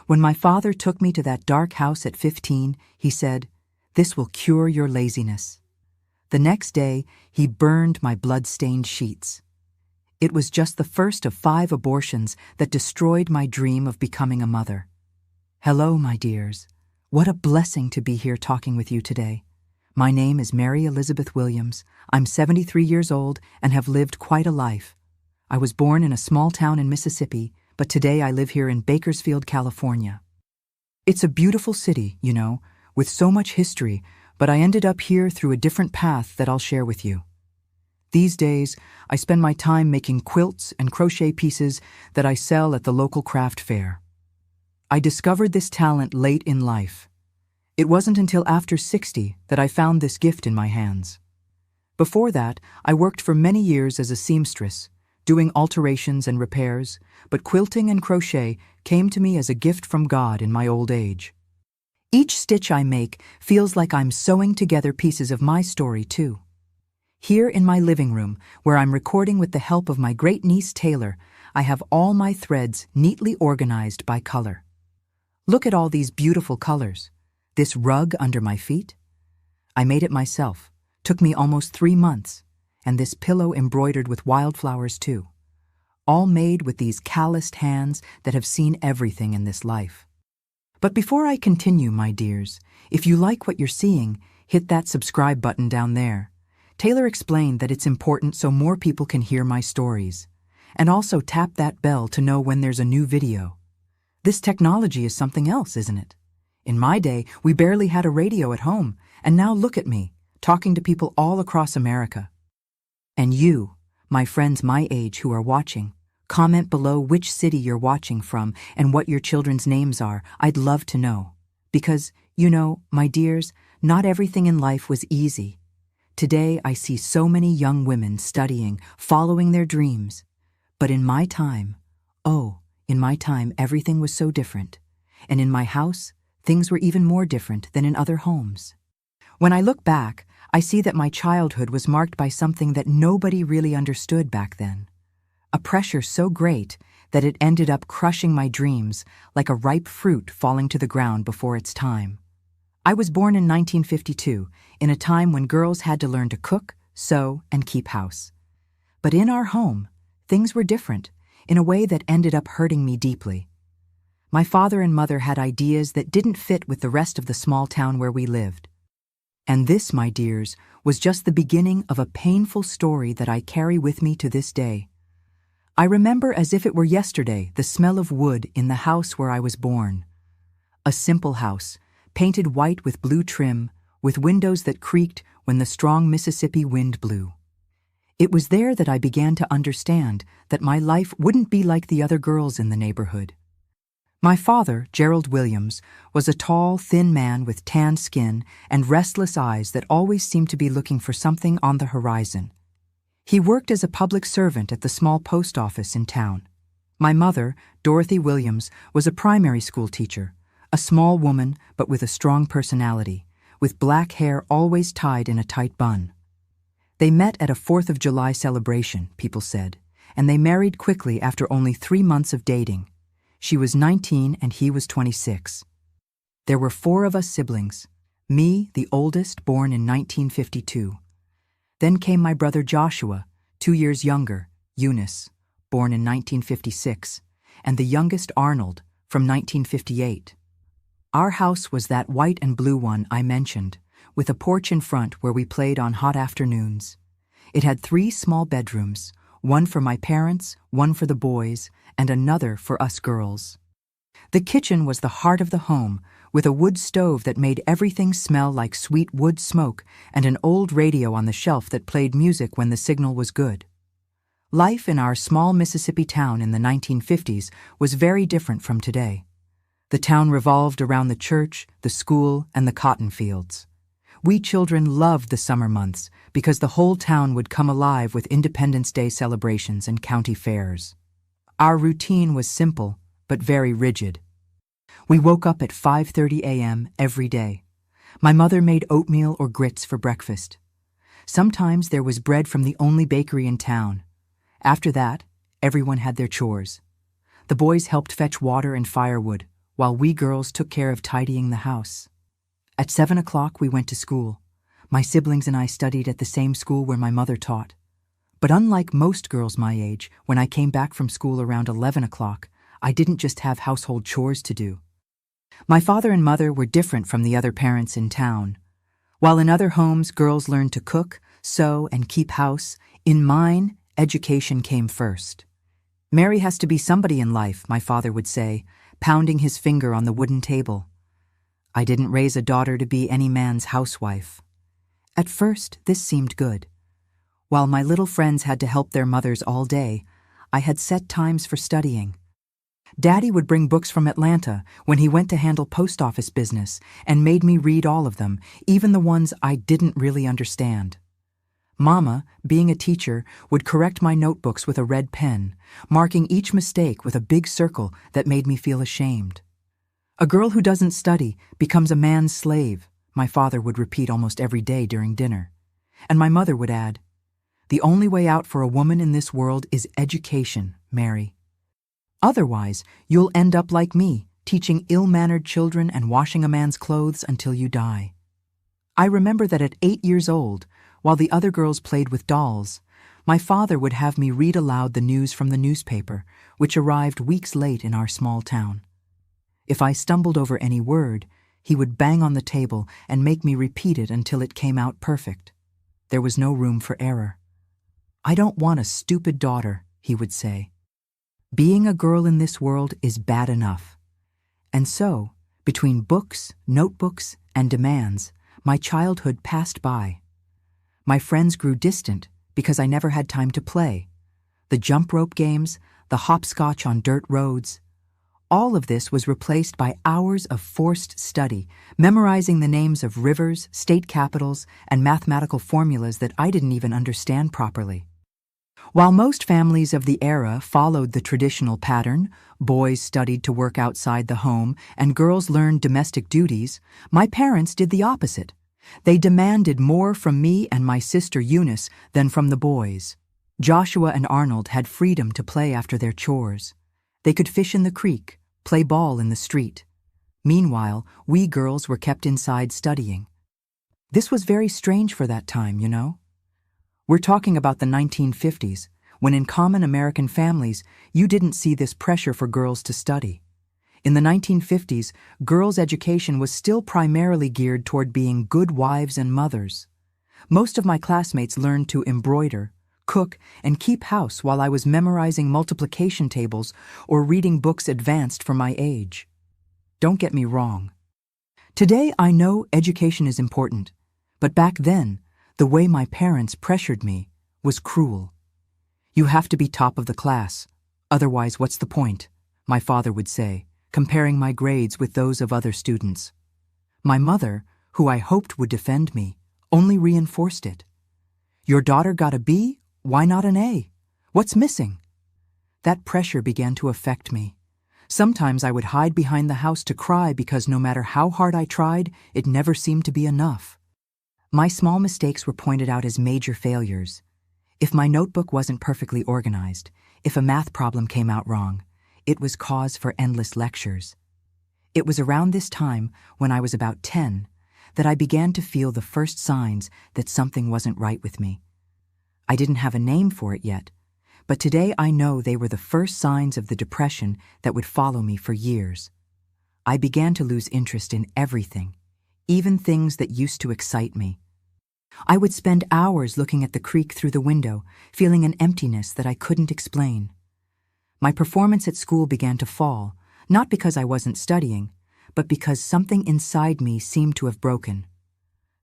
When my father took me to that dark house at 15, he said, "This will cure your laziness." The next day, he burned my blood-stained sheets. It was just the first of 5 abortions that destroyed my dream of becoming a mother. Hello, my dears. What a blessing to be here talking with you today. My name is Mary Elizabeth Williams. I'm 73 years old and have lived quite a life. I was born in a small town in Mississippi, but today I live here in Bakersfield, California. It's a beautiful city, you know, with so much history, but I ended up here through a different path that I'll share with you. These days, I spend my time making quilts and crochet pieces that I sell at the local craft fair. I discovered this talent late in life. It wasn't until after 60 that I found this gift in my hands. Before that, I worked for many years as a seamstress, doing alterations and repairs, but quilting and crochet came to me as a gift from God in my old age. Each stitch I make feels like I'm sewing together pieces of my story too. Here in my living room, where I'm recording with the help of my great-niece Taylor, I have all my threads neatly organized by color. Look at all these beautiful colors. This rug under my feet? I made it myself. Took me almost 3 months. And this pillow embroidered with wildflowers too. All made with these calloused hands that have seen everything in this life. But before I continue, my dears, if you like what you're seeing, hit that subscribe button down there. Taylor explained that it's important so more people can hear my stories. And also tap that bell to know when there's a new video. This technology is something else, isn't it? In my day, we barely had a radio at home, and now look at me, talking to people all across America. And you, my friends my age who are watching, comment below which city you're watching from and what your children's names are. I'd love to know. Because, you know, my dears, not everything in life was easy. Today I see so many young women studying, following their dreams. But in my time, everything was so different. And in my house, things were even more different than in other homes. When I look back, I see that my childhood was marked by something that nobody really understood back then. A pressure so great that it ended up crushing my dreams like a ripe fruit falling to the ground before its time. I was born in 1952, in a time when girls had to learn to cook, sew, and keep house. But in our home, things were different, in a way that ended up hurting me deeply. My father and mother had ideas that didn't fit with the rest of the small town where we lived. And this, my dears, was just the beginning of a painful story that I carry with me to this day. I remember as if it were yesterday the smell of wood in the house where I was born. A simple house, painted white with blue trim, with windows that creaked when the strong Mississippi wind blew. It was there that I began to understand that my life wouldn't be like the other girls in the neighborhood. My father, Gerald Williams, was a tall, thin man with tanned skin and restless eyes that always seemed to be looking for something on the horizon. He worked as a public servant at the small post office in town. My mother, Dorothy Williams, was a primary school teacher, a small woman but with a strong personality, with black hair always tied in a tight bun. They met at a 4th of July celebration, people said, and they married quickly after only 3 months of dating. She was 19 and he was 26. There were 4 of us siblings, me, the oldest, born in 1952. Then came my brother Joshua, 2 years younger, Eunice, born in 1956, and the youngest Arnold, from 1958. Our house was that white and blue one I mentioned, with a porch in front where we played on hot afternoons. It had 3 small bedrooms, one for my parents, one for the boys, and another for us girls. The kitchen was the heart of the home, with a wood stove that made everything smell like sweet wood smoke and an old radio on the shelf that played music when the signal was good. Life in our small Mississippi town in the 1950s was very different from today. The town revolved around the church, the school, and the cotton fields. We children loved the summer months because the whole town would come alive with Independence Day celebrations and county fairs. Our routine was simple, but very rigid. We woke up at 5:30 a.m. every day. My mother made oatmeal or grits for breakfast. Sometimes there was bread from the only bakery in town. After that, everyone had their chores. The boys helped fetch water and firewood, while we girls took care of tidying the house. At 7 o'clock, we went to school. My siblings and I studied at the same school where my mother taught. But unlike most girls my age, when I came back from school around 11 o'clock, I didn't just have household chores to do. My father and mother were different from the other parents in town. While in other homes, girls learned to cook, sew, and keep house, in mine, education came first. Mary has to be somebody in life, my father would say, pounding his finger on the wooden table. I didn't raise a daughter to be any man's housewife. At first, this seemed good. While my little friends had to help their mothers all day, I had set times for studying. Daddy would bring books from Atlanta when he went to handle post office business and made me read all of them, even the ones I didn't really understand. Mama, being a teacher, would correct my notebooks with a red pen, marking each mistake with a big circle that made me feel ashamed. A girl who doesn't study becomes a man's slave, my father would repeat almost every day during dinner. And my mother would add, "The only way out for a woman in this world is education, Mary. Otherwise, you'll end up like me, teaching ill-mannered children and washing a man's clothes until you die." I remember that at 8 years old, while the other girls played with dolls, my father would have me read aloud the news from the newspaper, which arrived weeks late in our small town. If I stumbled over any word, he would bang on the table and make me repeat it until it came out perfect. There was no room for error. "I don't want a stupid daughter," he would say. Being a girl in this world is bad enough. And so, between books, notebooks, and demands, my childhood passed by. My friends grew distant because I never had time to play. The jump rope games, the hopscotch on dirt roads, all of this was replaced by hours of forced study, memorizing the names of rivers, state capitals, and mathematical formulas that I didn't even understand properly. While most families of the era followed the traditional pattern, boys studied to work outside the home and girls learned domestic duties, my parents did the opposite. They demanded more from me and my sister Eunice than from the boys. Joshua and Arnold had freedom to play after their chores. They could fish in the creek, play ball in the street. Meanwhile, we girls were kept inside studying. This was very strange for that time, you know? We're talking about the 1950s, when in common American families, you didn't see this pressure for girls to study. In the 1950s, girls' education was still primarily geared toward being good wives and mothers. Most of my classmates learned to embroider, cook, and keep house while I was memorizing multiplication tables or reading books advanced for my age. Don't get me wrong. Today I know education is important, but back then, the way my parents pressured me was cruel. "You have to be top of the class, otherwise what's the point?" my father would say, comparing my grades with those of other students. My mother, who I hoped would defend me, only reinforced it. "Your daughter got a B? Why not an A? What's missing?" That pressure began to affect me. Sometimes I would hide behind the house to cry because no matter how hard I tried, it never seemed to be enough. My small mistakes were pointed out as major failures. If my notebook wasn't perfectly organized, if a math problem came out wrong, it was cause for endless lectures. It was around this time, when I was about 10, that I began to feel the first signs that something wasn't right with me. I didn't have a name for it yet, but today I know they were the first signs of the depression that would follow me for years. I began to lose interest in everything, even things that used to excite me. I would spend hours looking at the creek through the window, feeling an emptiness that I couldn't explain. My performance at school began to fall, not because I wasn't studying, but because something inside me seemed to have broken.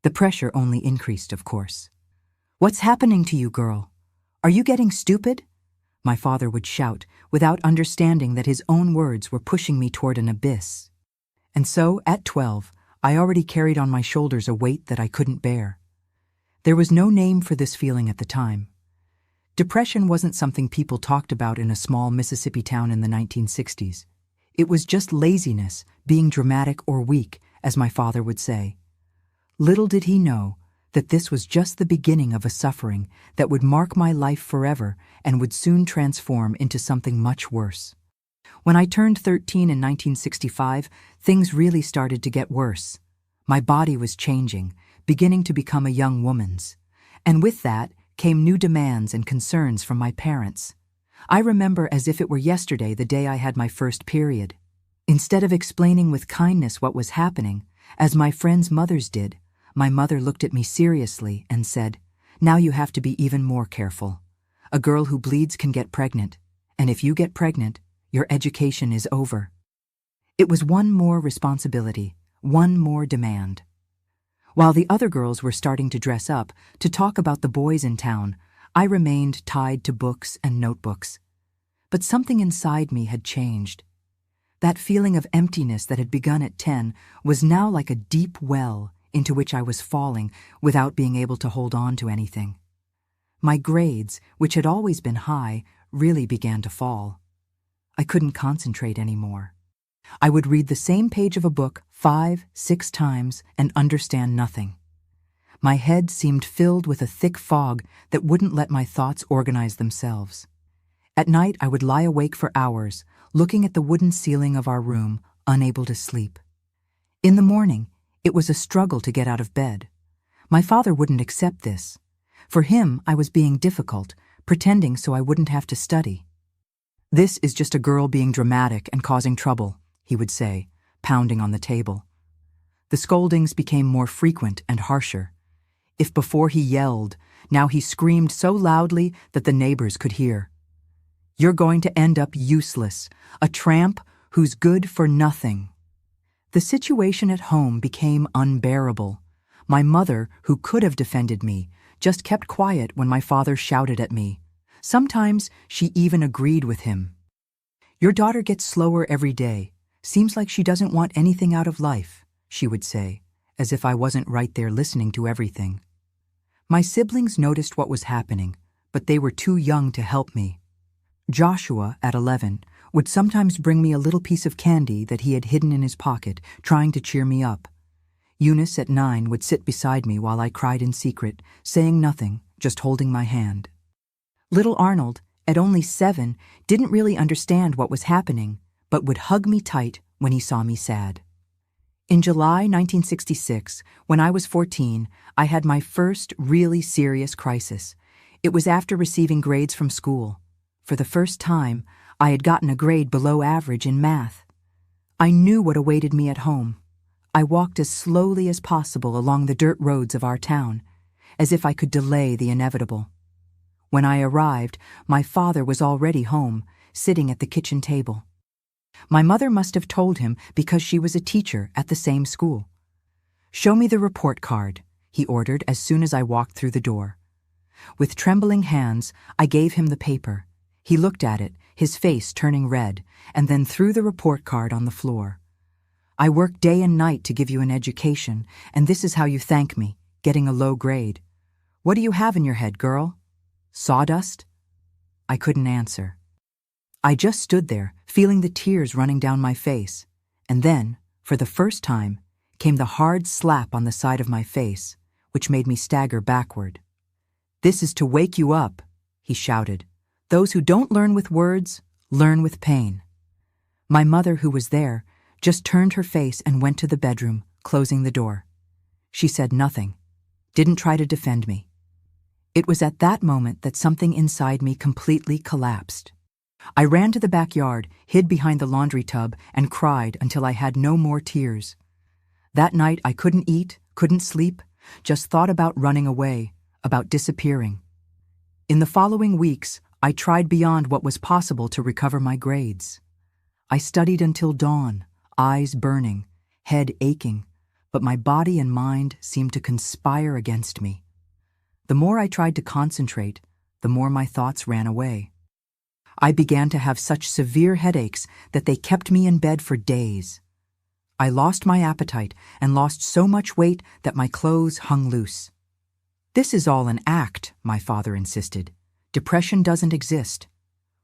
The pressure only increased, of course. "What's happening to you, girl? Are you getting stupid?" my father would shout, without understanding that his own words were pushing me toward an abyss. And so, at 12, I already carried on my shoulders a weight that I couldn't bear. There was no name for this feeling at the time. Depression wasn't something people talked about in a small Mississippi town in the 1960s. It was just laziness, being dramatic or weak, as my father would say. Little did he know that this was just the beginning of a suffering that would mark my life forever and would soon transform into something much worse. When I turned 13 in 1965, things really started to get worse. My body was changing, beginning to become a young woman's. And with that came new demands and concerns from my parents. I remember as if it were yesterday the day I had my first period. Instead of explaining with kindness what was happening, as my friends' mothers did, my mother looked at me seriously and said, "Now you have to be even more careful. A girl who bleeds can get pregnant, and if you get pregnant, your education is over." It was one more responsibility, one more demand. While the other girls were starting to dress up to talk about the boys in town, I remained tied to books and notebooks. But something inside me had changed. That feeling of emptiness that had begun at 10 was now like a deep well into which I was falling without being able to hold on to anything. My grades, which had always been high, really began to fall. I couldn't concentrate anymore. I would read the same page of a book 5, 6 times and understand nothing. My head seemed filled with a thick fog that wouldn't let my thoughts organize themselves. At night, I would lie awake for hours, looking at the wooden ceiling of our room, unable to sleep. In the morning, it was a struggle to get out of bed. My father wouldn't accept this. For him, I was being difficult, pretending so I wouldn't have to study. "This is just a girl being dramatic and causing trouble," he would say, pounding on the table. The scoldings became more frequent and harsher. If before he yelled, now he screamed so loudly that the neighbors could hear. "You're going to end up useless, a tramp who's good for nothing." The situation at home became unbearable. My mother, who could have defended me, just kept quiet when my father shouted at me. Sometimes she even agreed with him. "Your daughter gets slower every day. Seems like she doesn't want anything out of life," she would say, as if I wasn't right there listening to everything. My siblings noticed what was happening, but they were too young to help me. Joshua, at 11, would sometimes bring me a little piece of candy that he had hidden in his pocket, trying to cheer me up. Eunice, at 9, would sit beside me while I cried in secret, saying nothing, just holding my hand. Little Arnold, at only 7, didn't really understand what was happening, but would hug me tight when he saw me sad. In July 1966, when I was 14, I had my first really serious crisis. It was after receiving grades from school. For the first time, I had gotten a grade below average in math. I knew what awaited me at home. I walked as slowly as possible along the dirt roads of our town, as if I could delay the inevitable. When I arrived, my father was already home, sitting at the kitchen table. My mother must have told him because she was a teacher at the same school. "Show me the report card," he ordered as soon as I walked through the door. With trembling hands, I gave him the paper. He looked at it, his face turning red, and then threw the report card on the floor. "I worked day and night to give you an education, and this is how you thank me, getting a low grade. What do you have in your head, girl? Sawdust?" I couldn't answer. I just stood there, feeling the tears running down my face, and then, for the first time, came the hard slap on the side of my face, which made me stagger backward. "This is to wake you up," he shouted. "Those who don't learn with words, learn with pain." My mother, who was there, just turned her face and went to the bedroom, closing the door. She said nothing, didn't try to defend me. It was at that moment that something inside me completely collapsed. I ran to the backyard, hid behind the laundry tub, and cried until I had no more tears. That night I couldn't eat, couldn't sleep, just thought about running away, about disappearing. In the following weeks, I tried beyond what was possible to recover my grades. I studied until dawn, eyes burning, head aching, but my body and mind seemed to conspire against me. The more I tried to concentrate, the more my thoughts ran away. I began to have such severe headaches that they kept me in bed for days. I lost my appetite and lost so much weight that my clothes hung loose. "This is all an act," my father insisted. "Depression doesn't exist.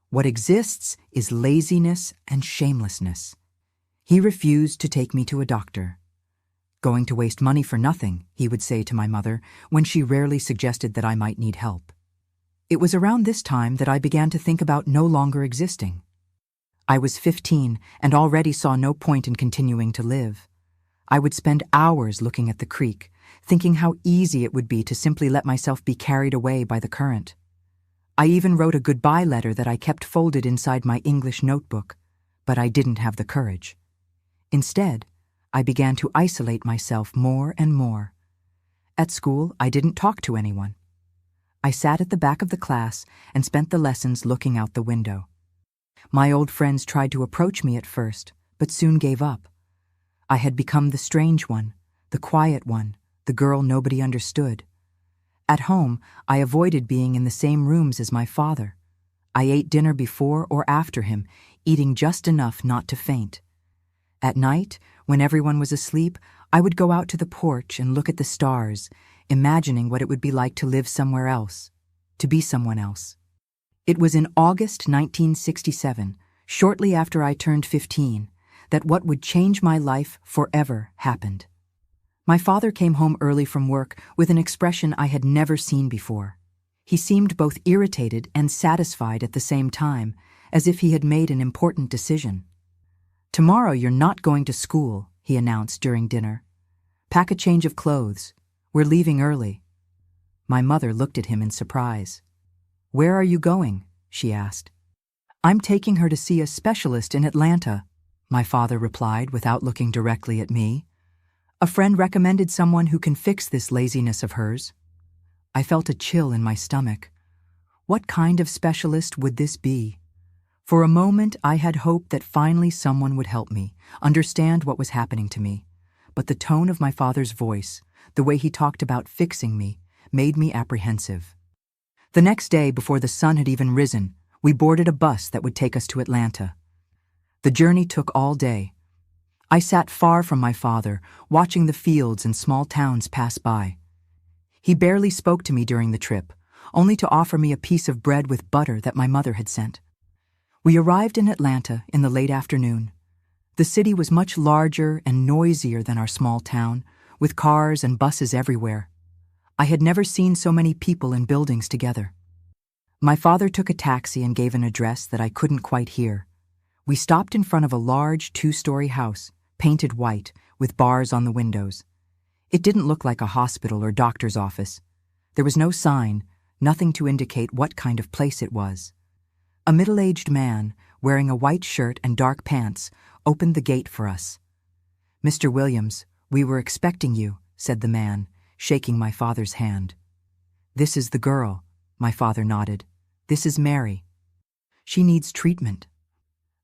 What exists is laziness and shamelessness." He refused to take me to a doctor. "Going to waste money for nothing," he would say to my mother when she rarely suggested that I might need help. It was around this time that I began to think about no longer existing. I was 15 and already saw no point in continuing to live. I would spend hours looking at the creek, thinking how easy it would be to simply let myself be carried away by the current. I even wrote a goodbye letter that I kept folded inside my English notebook, but I didn't have the courage. Instead, I began to isolate myself more and more. At school, I didn't talk to anyone. I sat at the back of the class and spent the lessons looking out the window. My old friends tried to approach me at first, but soon gave up. I had become the strange one, the quiet one, the girl nobody understood. At home, I avoided being in the same rooms as my father. I ate dinner before or after him, eating just enough not to faint. At night, when everyone was asleep, I would go out to the porch and look at the stars, imagining what it would be like to live somewhere else, to be someone else. It was in August 1967, shortly after I turned 15, that what would change my life forever happened. My father came home early from work with an expression I had never seen before. He seemed both irritated and satisfied at the same time, as if he had made an important decision. "Tomorrow you're not going to school," he announced during dinner. "Pack a change of clothes. We're leaving early." My mother looked at him in surprise. "Where are you going?" she asked. "I'm taking her to see a specialist in Atlanta," my father replied without looking directly at me. "A friend recommended someone who can fix this laziness of hers." I felt a chill in my stomach. What kind of specialist would this be? For a moment, I had hoped that finally someone would help me, understand what was happening to me. But the tone of my father's voice, the way he talked about fixing me, made me apprehensive. The next day, before the sun had even risen, we boarded a bus that would take us to Atlanta. The journey took all day. I sat far from my father, watching the fields and small towns pass by. He barely spoke to me during the trip, only to offer me a piece of bread with butter that my mother had sent. We arrived in Atlanta in the late afternoon. The city was much larger and noisier than our small town, with cars and buses everywhere. I had never seen so many people and buildings together. My father took a taxi and gave an address that I couldn't quite hear. We stopped in front of a large 2-story house, painted white, with bars on the windows. It didn't look like a hospital or doctor's office. There was no sign, nothing to indicate what kind of place it was. A middle-aged man, wearing a white shirt and dark pants, opened the gate for us. "Mr. Williams, we were expecting you," said the man, shaking my father's hand. "This is the girl," my father nodded. "This is Mary. She needs treatment."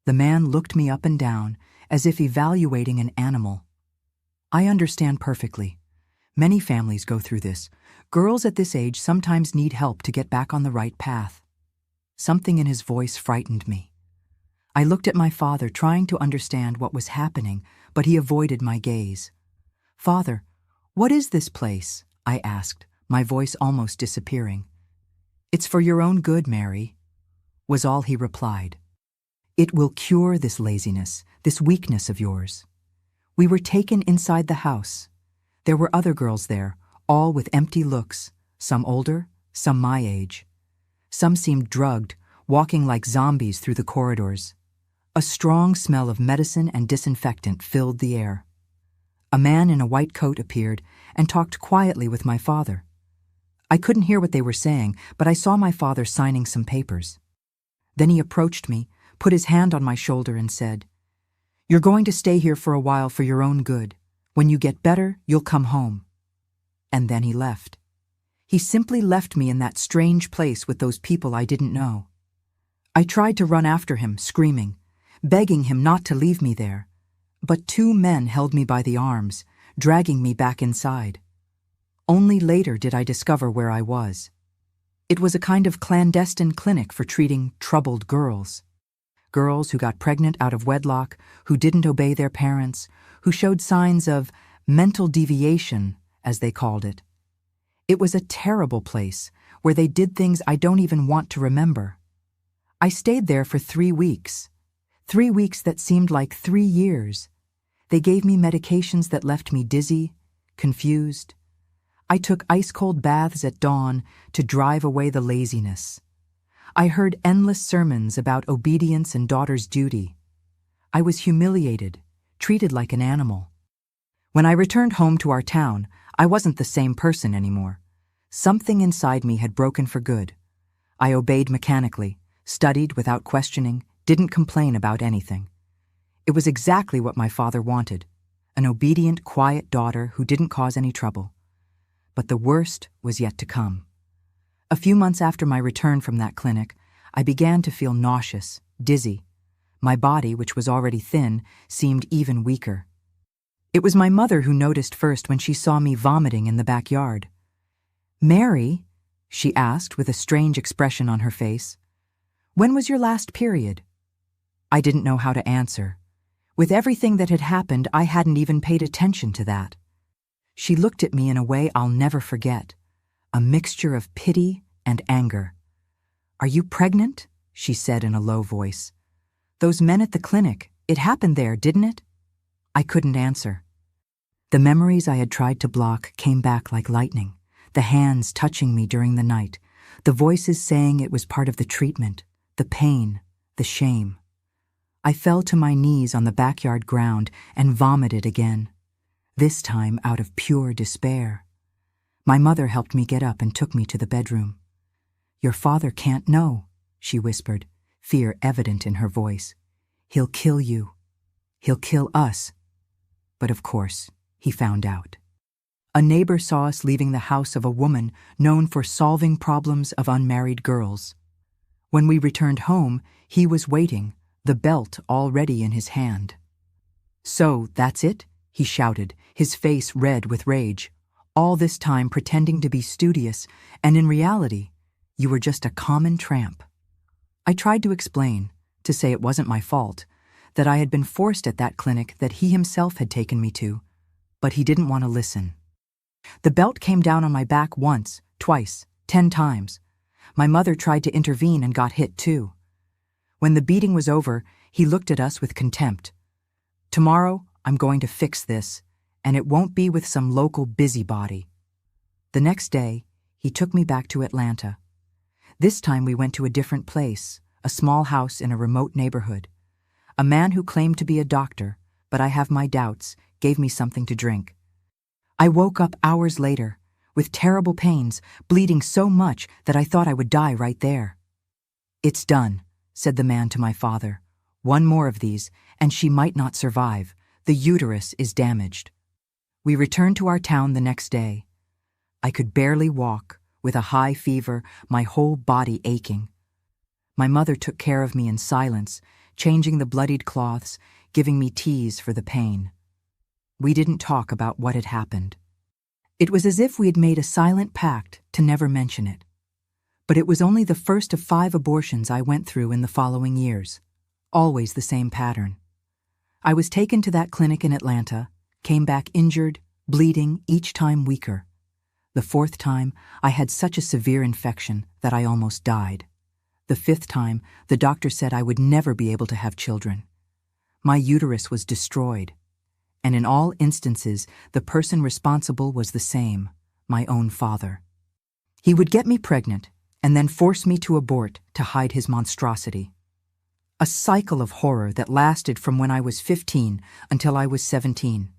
The man looked me up and down, as if evaluating an animal. "I understand perfectly. Many families go through this. Girls at this age sometimes need help to get back on the right path." Something in his voice frightened me. I looked at my father, trying to understand what was happening, but he avoided my gaze. "Father, what is this place?" I asked, my voice almost disappearing. "It's for your own good, Mary," was all he replied. "It will cure this laziness, this weakness of yours." We were taken inside the house. There were other girls there, all with empty looks, some older, some my age. Some seemed drugged, walking like zombies through the corridors. A strong smell of medicine and disinfectant filled the air. A man in a white coat appeared and talked quietly with my father. I couldn't hear what they were saying, but I saw my father signing some papers. Then he approached me, put his hand on my shoulder and said, "You're going to stay here for a while for your own good. When you get better, you'll come home." And then he left. He simply left me in that strange place with those people I didn't know. I tried to run after him, screaming, begging him not to leave me there. But 2 men held me by the arms, dragging me back inside. Only later did I discover where I was. It was a kind of clandestine clinic for treating troubled girls. Girls who got pregnant out of wedlock, who didn't obey their parents, who showed signs of mental deviation, as they called it. It was a terrible place where they did things I don't even want to remember. I stayed there for 3 weeks. 3 weeks that seemed like 3 years. They gave me medications that left me dizzy, confused. I took ice-cold baths at dawn to drive away the laziness. I heard endless sermons about obedience and daughter's duty. I was humiliated, treated like an animal. When I returned home to our town, I wasn't the same person anymore. Something inside me had broken for good. I obeyed mechanically, studied without questioning, didn't complain about anything. It was exactly what my father wanted, an obedient, quiet daughter who didn't cause any trouble. But the worst was yet to come. A few months after my return from that clinic, I began to feel nauseous, dizzy. My body, which was already thin, seemed even weaker. It was my mother who noticed first when she saw me vomiting in the backyard. "Mary," she asked with a strange expression on her face, "when was your last period?" I didn't know how to answer. With everything that had happened, I hadn't even paid attention to that. She looked at me in a way I'll never forget, a mixture of pity and anger. "Are you pregnant?" she said in a low voice. "Those men at the clinic, it happened there, didn't it?" I couldn't answer. The memories I had tried to block came back like lightning, the hands touching me during the night, the voices saying it was part of the treatment, the pain, the shame. I fell to my knees on the backyard ground and vomited again, this time out of pure despair. My mother helped me get up and took me to the bedroom. "Your father can't know," she whispered, fear evident in her voice. "He'll kill you. He'll kill us." But of course, he found out. A neighbor saw us leaving the house of a woman known for solving problems of unmarried girls. When we returned home, he was waiting, the belt already in his hand. "So, that's it?" he shouted, his face red with rage. "All this time pretending to be studious, and in reality, you were just a common tramp." I tried to explain, to say it wasn't my fault, that I had been forced at that clinic that he himself had taken me to, but he didn't want to listen. The belt came down on my back once, twice, 10 times. My mother tried to intervene and got hit too. When the beating was over, he looked at us with contempt. "Tomorrow, I'm going to fix this, and it won't be with some local busybody." The next day, he took me back to Atlanta. This time we went to a different place, a small house in a remote neighborhood. A man who claimed to be a doctor, but I have my doubts, gave me something to drink. I woke up hours later, with terrible pains, bleeding so much that I thought I would die right there. "It's done," said the man to my father. "One more of these, and she might not survive. The uterus is damaged." We returned to our town the next day. I could barely walk, with a high fever, my whole body aching. My mother took care of me in silence, changing the bloodied cloths, giving me teas for the pain. We didn't talk about what had happened. It was as if we had made a silent pact to never mention it. But it was only the first of 5 abortions I went through in the following years. Always the same pattern. I was taken to that clinic in Atlanta, came back injured, bleeding, each time weaker. The 4th time, I had such a severe infection that I almost died. The 5th time, the doctor said I would never be able to have children. My uterus was destroyed. And in all instances, the person responsible was the same, my own father. He would get me pregnant and then force me to abort to hide his monstrosity. A cycle of horror that lasted from when I was 15 until I was 17.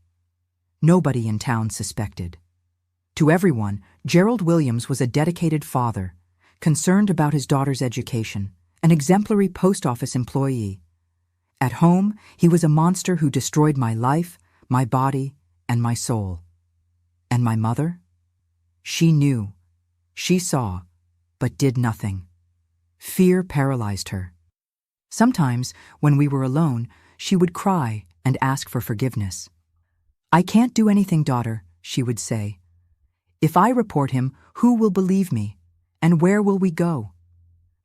Nobody in town suspected. To everyone, Gerald Williams was a dedicated father, concerned about his daughter's education, an exemplary post office employee. At home, he was a monster who destroyed my life, my body, and my soul. And my mother? She knew. She saw, but did nothing. Fear paralyzed her. Sometimes, when we were alone, she would cry and ask for forgiveness. "I can't do anything, daughter," she would say. "If I report him, who will believe me? And where will we go?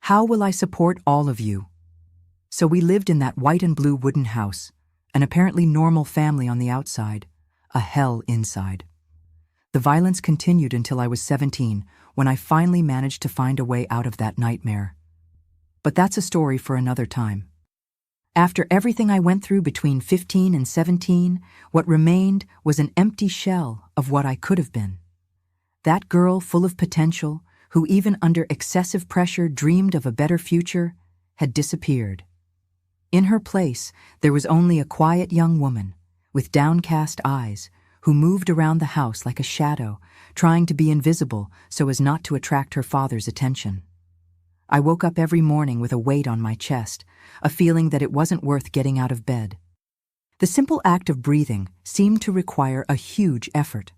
How will I support all of you?" So we lived in that white and blue wooden house, an apparently normal family on the outside, a hell inside. The violence continued until I was 17, when I finally managed to find a way out of that nightmare. But that's a story for another time. After everything I went through between 15 and 17, what remained was an empty shell of what I could have been. That girl full of potential, who even under excessive pressure dreamed of a better future, had disappeared. In her place, there was only a quiet young woman, with downcast eyes, who moved around the house like a shadow, trying to be invisible so as not to attract her father's attention. I woke up every morning with a weight on my chest, a feeling that it wasn't worth getting out of bed. The simple act of breathing seemed to require a huge effort.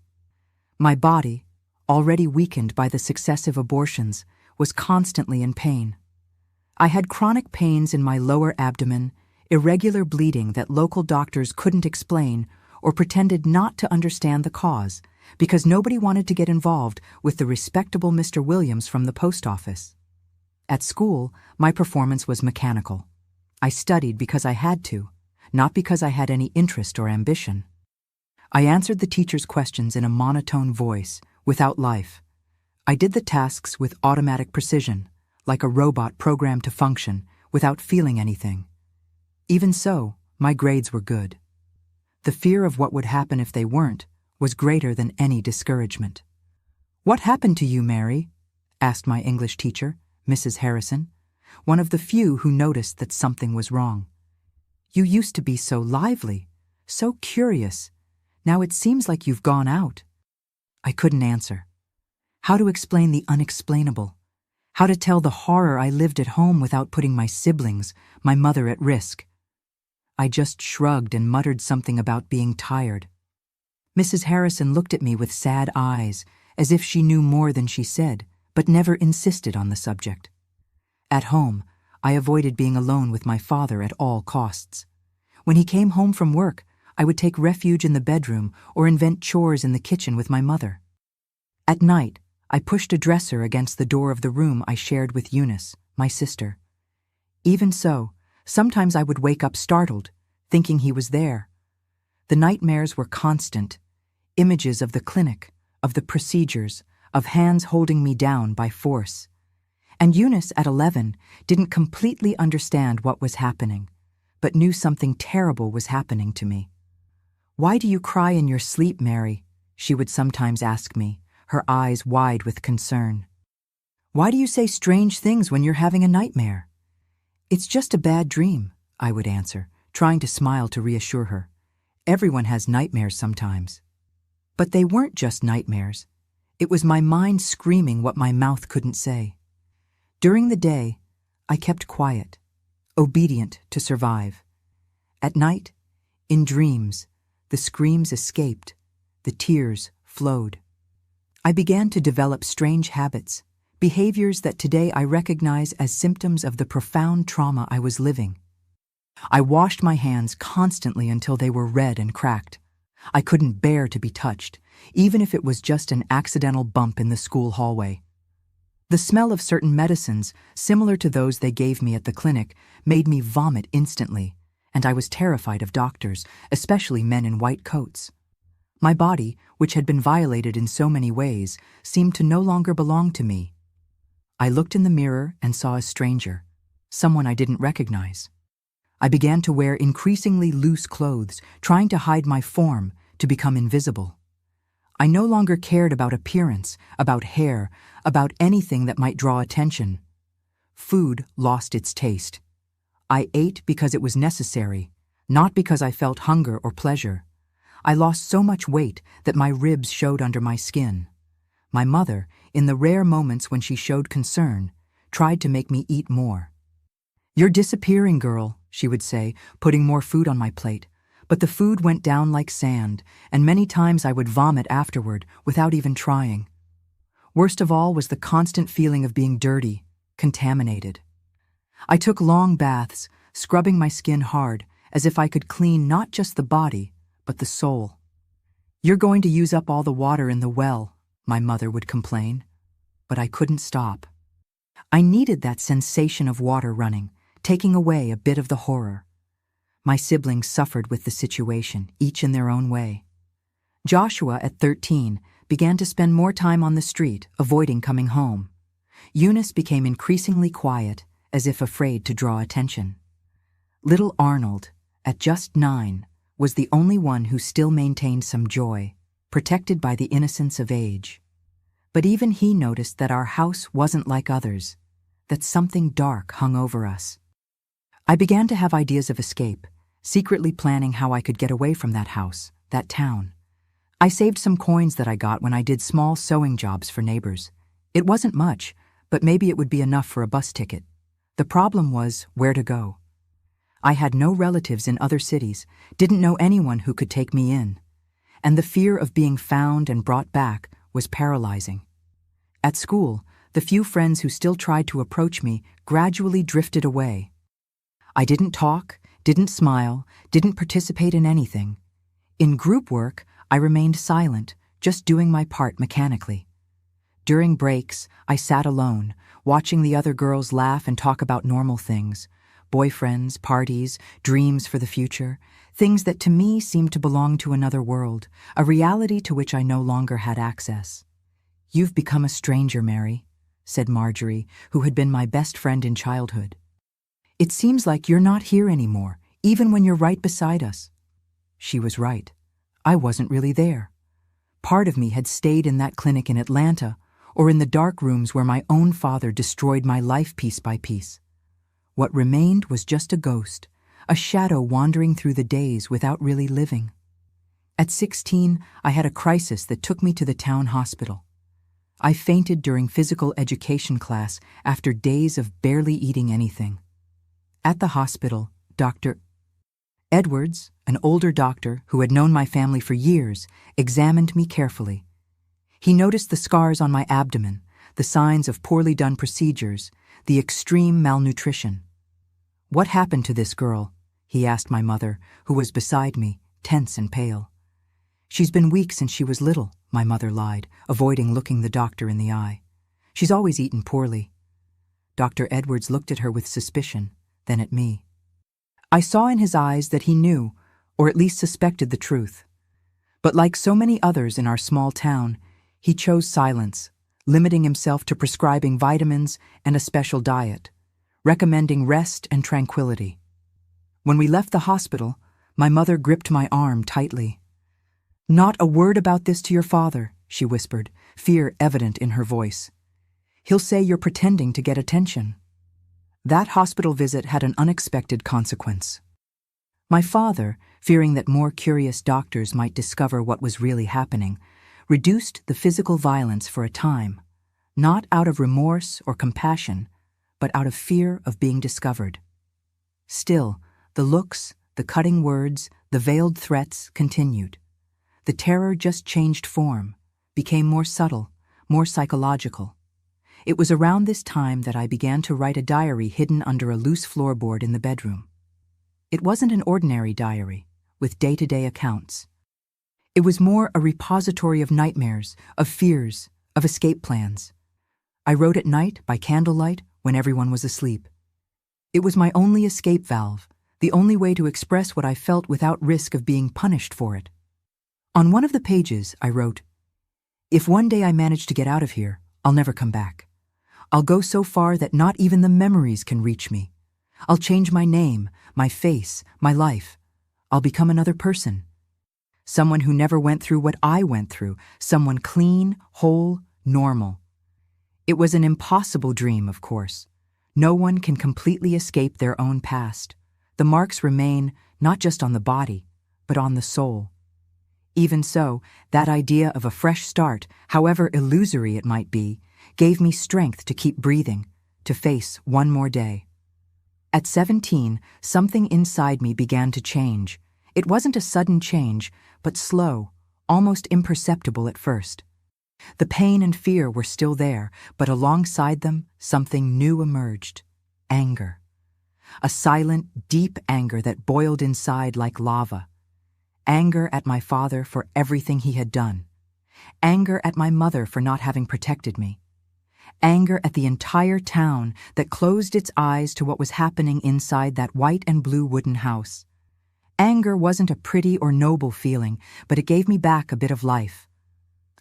My body, already weakened by the successive abortions, was constantly in pain. I had chronic pains in my lower abdomen, irregular bleeding that local doctors couldn't explain or pretended not to understand the cause because nobody wanted to get involved with the respectable Mr. Williams from the post office. At school, my performance was mechanical. I studied because I had to, not because I had any interest or ambition. I answered the teacher's questions in a monotone voice, without life. I did the tasks with automatic precision, like a robot programmed to function, without feeling anything. Even so, my grades were good. The fear of what would happen if they weren't was greater than any discouragement. "What happened to you, Mary?" asked my English teacher, Mrs. Harrison, one of the few who noticed that something was wrong. "You used to be so lively, so curious. Now it seems like you've gone out." I couldn't answer. How to explain the unexplainable? How to tell the horror I lived at home without putting my siblings, my mother, at risk? I just shrugged and muttered something about being tired. Mrs. Harrison looked at me with sad eyes, as if she knew more than she said, but never insisted on the subject. At home, I avoided being alone with my father at all costs. When he came home from work, I would take refuge in the bedroom or invent chores in the kitchen with my mother. At night, I pushed a dresser against the door of the room I shared with Eunice, my sister. Even so, sometimes I would wake up startled, thinking he was there. The nightmares were constant, images of the clinic, of the procedures, of hands holding me down by force. And Eunice, at 11, didn't completely understand what was happening, but knew something terrible was happening to me. "Why do you cry in your sleep, Mary?" she would sometimes ask me, her eyes wide with concern. "Why do you say strange things when you're having a nightmare?" "It's just a bad dream," I would answer, trying to smile to reassure her. Everyone has nightmares sometimes. But they weren't just nightmares. It was my mind screaming what my mouth couldn't say. During the day, I kept quiet, obedient to survive. At night, in dreams, the screams escaped, the tears flowed. I began to develop strange habits, behaviors that today I recognize as symptoms of the profound trauma I was living. I washed my hands constantly until they were red and cracked. I couldn't bear to be touched, even if it was just an accidental bump in the school hallway. The smell of certain medicines, similar to those they gave me at the clinic, made me vomit instantly, and I was terrified of doctors, especially men in white coats. My body, which had been violated in so many ways, seemed to no longer belong to me. I looked in the mirror and saw a stranger, someone I didn't recognize. I began to wear increasingly loose clothes, trying to hide my form, to become invisible. I no longer cared about appearance, about hair, about anything that might draw attention. Food lost its taste. I ate because it was necessary, not because I felt hunger or pleasure. I lost so much weight that my ribs showed under my skin. My mother, in the rare moments when she showed concern, tried to make me eat more. "You're disappearing, girl," she would say, putting more food on my plate. But the food went down like sand, and many times I would vomit afterward without even trying. Worst of all was the constant feeling of being dirty, contaminated. I took long baths, scrubbing my skin hard, as if I could clean not just the body, but the soul. "You're going to use up all the water in the well," my mother would complain. But I couldn't stop. I needed that sensation of water running, taking away a bit of the horror. My siblings suffered with the situation, each in their own way. Joshua, at 13, began to spend more time on the street, avoiding coming home. Eunice became increasingly quiet, as if afraid to draw attention. Little Arnold, at just 9, was the only one who still maintained some joy, protected by the innocence of age. But even he noticed that our house wasn't like others, that something dark hung over us. I began to have ideas of escape, secretly planning how I could get away from that house, that town. I saved some coins that I got when I did small sewing jobs for neighbors. It wasn't much, but maybe it would be enough for a bus ticket. The problem was where to go. I had no relatives in other cities, didn't know anyone who could take me in, and the fear of being found and brought back was paralyzing. At school, the few friends who still tried to approach me gradually drifted away. I didn't talk, didn't smile, didn't participate in anything. In group work, I remained silent, just doing my part mechanically. During breaks, I sat alone, watching the other girls laugh and talk about normal things, boyfriends, parties, dreams for the future, things that to me seemed to belong to another world, a reality to which I no longer had access. "You've become a stranger, Mary," said Marjorie, who had been my best friend in childhood. "It seems like you're not here anymore, even when you're right beside us." She was right. I wasn't really there. Part of me had stayed in that clinic in Atlanta, or in the dark rooms where my own father destroyed my life piece by piece. What remained was just a ghost, a shadow wandering through the days without really living. At 16, I had a crisis that took me to the town hospital. I fainted during physical education class after days of barely eating anything. At the hospital, Dr. Edwards, an older doctor who had known my family for years, examined me carefully. He noticed the scars on my abdomen, the signs of poorly done procedures, the extreme malnutrition. "What happened to this girl?" he asked my mother, who was beside me, tense and pale. "She's been weak since she was little," my mother lied, avoiding looking the doctor in the eye. "She's always eaten poorly." Dr. Edwards looked at her with suspicion, then at me. I saw in his eyes that he knew, or at least suspected the truth. But like so many others in our small town, he chose silence, limiting himself to prescribing vitamins and a special diet, recommending rest and tranquility. When we left the hospital, my mother gripped my arm tightly. "Not a word about this to your father," she whispered, fear evident in her voice. "He'll say you're pretending to get attention." That hospital visit had an unexpected consequence. My father, fearing that more curious doctors might discover what was really happening, reduced the physical violence for a time, not out of remorse or compassion, but out of fear of being discovered. Still, the looks, the cutting words, the veiled threats continued. The terror just changed form, became more subtle, more psychological. It was around this time that I began to write a diary hidden under a loose floorboard in the bedroom. It wasn't an ordinary diary, with day-to-day accounts. It was more a repository of nightmares, of fears, of escape plans. I wrote at night, by candlelight, when everyone was asleep. It was my only escape valve, the only way to express what I felt without risk of being punished for it. On one of the pages, I wrote, "If one day I manage to get out of here, I'll never come back. I'll go so far that not even the memories can reach me. I'll change my name, my face, my life. I'll become another person. Someone who never went through what I went through, someone clean, whole, normal." It was an impossible dream, of course. No one can completely escape their own past. The marks remain not just on the body, but on the soul. Even so, that idea of a fresh start, however illusory it might be, gave me strength to keep breathing, to face one more day. At 17, something inside me began to change. It wasn't a sudden change, but slow, almost imperceptible at first. The pain and fear were still there, but alongside them, something new emerged: anger. A silent, deep anger that boiled inside like lava. Anger at my father for everything he had done. Anger at my mother for not having protected me. Anger at the entire town that closed its eyes to what was happening inside that white and blue wooden house. Anger wasn't a pretty or noble feeling, but it gave me back a bit of life.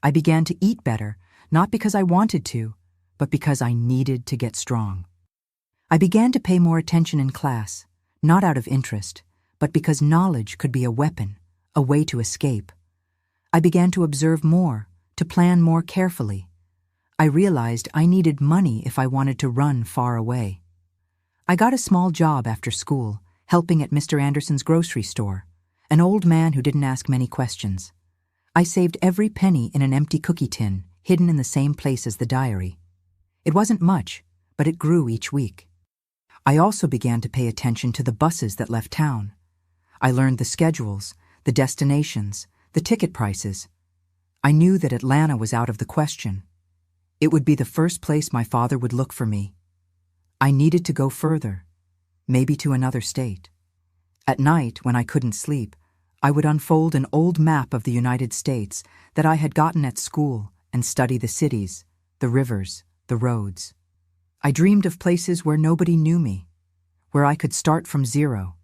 I began to eat better, not because I wanted to, but because I needed to get strong. I began to pay more attention in class, not out of interest, but because knowledge could be a weapon, a way to escape. I began to observe more, to plan more carefully. I realized I needed money if I wanted to run far away. I got a small job after school, helping at Mr. Anderson's grocery store, an old man who didn't ask many questions. I saved every penny in an empty cookie tin, hidden in the same place as the diary. It wasn't much, but it grew each week. I also began to pay attention to the buses that left town. I learned the schedules, the destinations, the ticket prices. I knew that Atlanta was out of the question. It would be the first place my father would look for me. I needed to go further, maybe to another state. At night, when I couldn't sleep, I would unfold an old map of the United States that I had gotten at school and study the cities, the rivers, the roads. I dreamed of places where nobody knew me, where I could start from zero.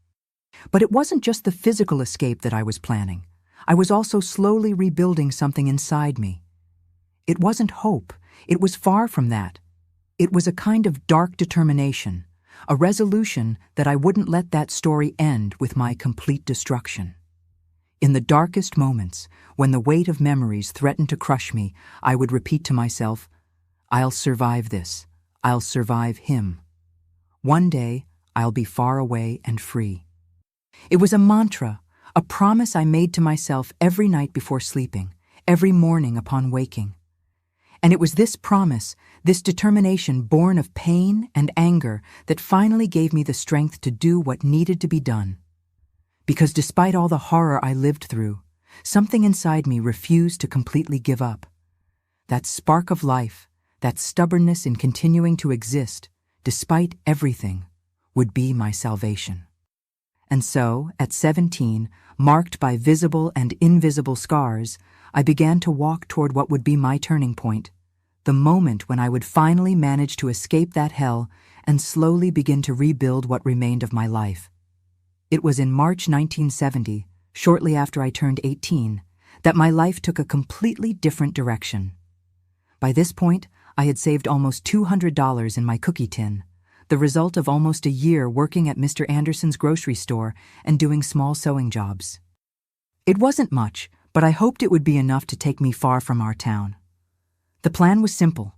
But it wasn't just the physical escape that I was planning. I was also slowly rebuilding something inside me. It wasn't hope. It was far from that. It was a kind of dark determination, a resolution that I wouldn't let that story end with my complete destruction. In the darkest moments, when the weight of memories threatened to crush me, I would repeat to myself, "I'll survive this. I'll survive him. One day, I'll be far away and free." It was a mantra, a promise I made to myself every night before sleeping, every morning upon waking. And it was this promise, this determination born of pain and anger that finally gave me the strength to do what needed to be done. Because despite all the horror I lived through, something inside me refused to completely give up. That spark of life, that stubbornness in continuing to exist, despite everything, would be my salvation. And so, at 17, marked by visible and invisible scars, I began to walk toward what would be my turning point, the moment when I would finally manage to escape that hell and slowly begin to rebuild what remained of my life. It was in March 1970, shortly after I turned 18, that my life took a completely different direction. By this point, I had saved almost $200 in my cookie tin, the result of almost a year working at Mr. Anderson's grocery store and doing small sewing jobs. It wasn't much, but I hoped it would be enough to take me far from our town. The plan was simple.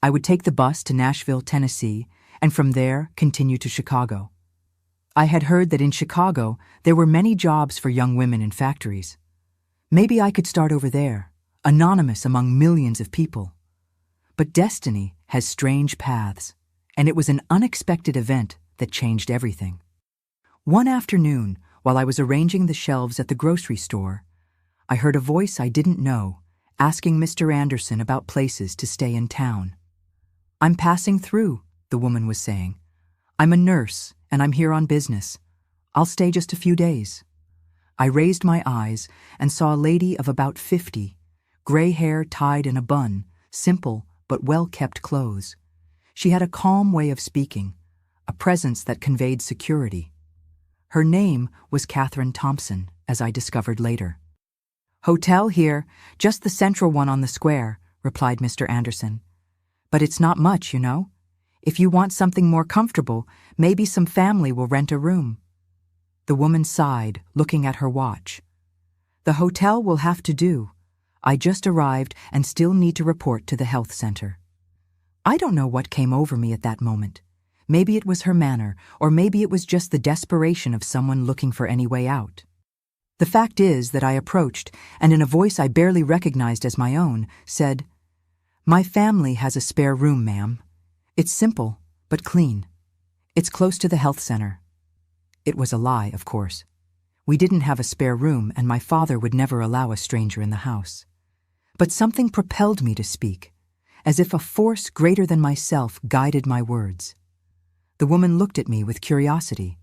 I would take the bus to Nashville, Tennessee, and from there continue to Chicago. I had heard that in Chicago there were many jobs for young women in factories. Maybe I could start over there, anonymous among millions of people. But destiny has strange paths, and it was an unexpected event that changed everything. One afternoon, while I was arranging the shelves at the grocery store, I heard a voice I didn't know, asking Mr. Anderson about places to stay in town. "I'm passing through," the woman was saying. "I'm a nurse, and I'm here on business. I'll stay just a few days." I raised my eyes and saw a lady of about 50, gray hair tied in a bun, simple but well-kept clothes. She had a calm way of speaking, a presence that conveyed security. Her name was Catherine Thompson, as I discovered later. "Hotel here, just the central one on the square," replied Mr. Anderson. "But it's not much, you know. If you want something more comfortable, maybe some family will rent a room." The woman sighed, looking at her watch. "The hotel will have to do. I just arrived and still need to report to the health center." I don't know what came over me at that moment. Maybe it was her manner, or maybe it was just the desperation of someone looking for any way out. The fact is that I approached, and in a voice I barely recognized as my own, said, "My family has a spare room, ma'am. It's simple, but clean. It's close to the health center." It was a lie, of course. We didn't have a spare room, and my father would never allow a stranger in the house. But something propelled me to speak, as if a force greater than myself guided my words. The woman looked at me with curiosity.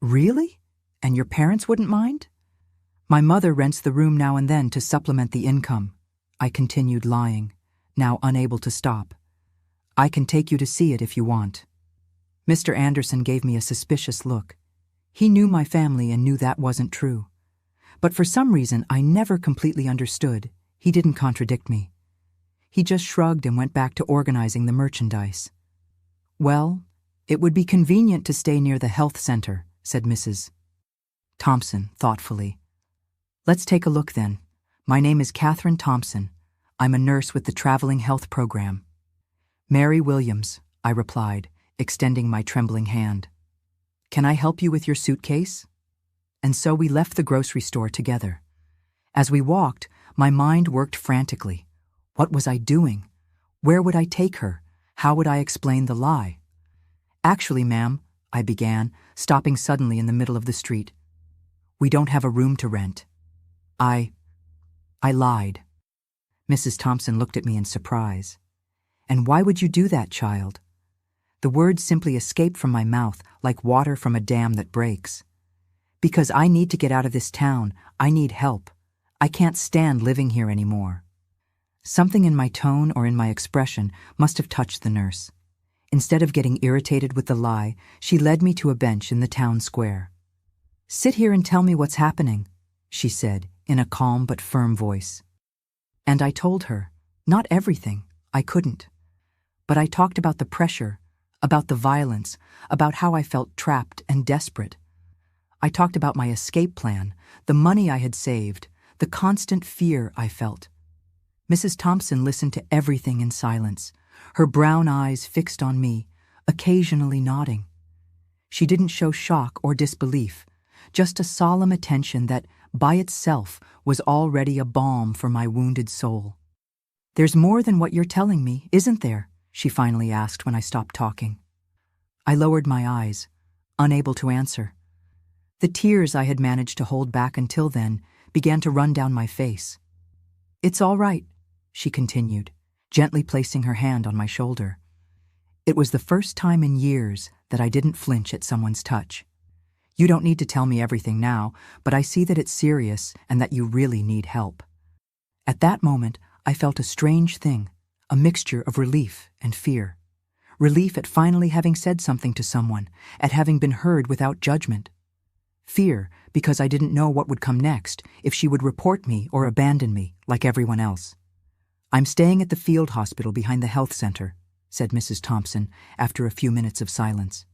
"Really? And your parents wouldn't mind?" "My mother rents the room now and then to supplement the income," I continued, lying, now unable to stop. "I can take you to see it if you want." Mr. Anderson gave me a suspicious look. He knew my family and knew that wasn't true. But for some reason I never completely understood. He didn't contradict me. He just shrugged and went back to organizing the merchandise. "Well, it would be convenient to stay near the health center," said Mrs. Thompson thoughtfully. "Let's take a look then. My name is Catherine Thompson. I'm a nurse with the Traveling Health Program." "Mary Williams," I replied, extending my trembling hand. "Can I help you with your suitcase?" And so we left the grocery store together. As we walked, my mind worked frantically. What was I doing? Where would I take her? How would I explain the lie? "Actually, ma'am," I began, stopping suddenly in the middle of the street. "We don't have a room to rent." I lied. Mrs. Thompson looked at me in surprise. "And why would you do that, child?" The words simply escaped from my mouth like water from a dam that breaks. "Because I need to get out of this town. I need help. I can't stand living here anymore." Something in my tone or in my expression must have touched the nurse. Instead of getting irritated with the lie, she led me to a bench in the town square. "Sit here and tell me what's happening," she said in a calm but firm voice. And I told her, not everything, I couldn't. But I talked about the pressure, about the violence, about how I felt trapped and desperate. I talked about my escape plan, the money I had saved, the constant fear I felt. Mrs. Thompson listened to everything in silence, her brown eyes fixed on me, occasionally nodding. She didn't show shock or disbelief, just a solemn attention that, by itself, was already a balm for my wounded soul. "There's more than what you're telling me, isn't there?" she finally asked when I stopped talking. I lowered my eyes, unable to answer. The tears I had managed to hold back until then began to run down my face. "It's all right," she continued, gently placing her hand on my shoulder. It was the first time in years that I didn't flinch at someone's touch. "You don't need to tell me everything now, but I see that it's serious and that you really need help." At that moment, I felt a strange thing, a mixture of relief and fear. Relief at finally having said something to someone, at having been heard without judgment. Fear because I didn't know what would come next, if she would report me or abandon me like everyone else. "I'm staying at the field hospital behind the health center," said Mrs. Thompson after a few minutes of silence.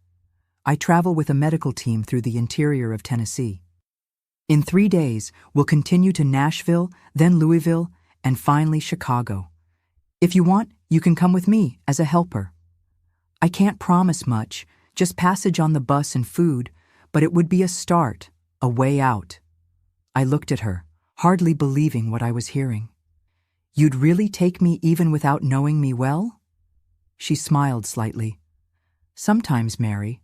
"I travel with a medical team through the interior of Tennessee. In 3 days, we'll continue to Nashville, then Louisville, and finally Chicago. If you want, you can come with me as a helper. I can't promise much, just passage on the bus and food, but it would be a start, a way out." I looked at her, hardly believing what I was hearing. "You'd really take me even without knowing me well?" She smiled slightly. "Sometimes, Mary,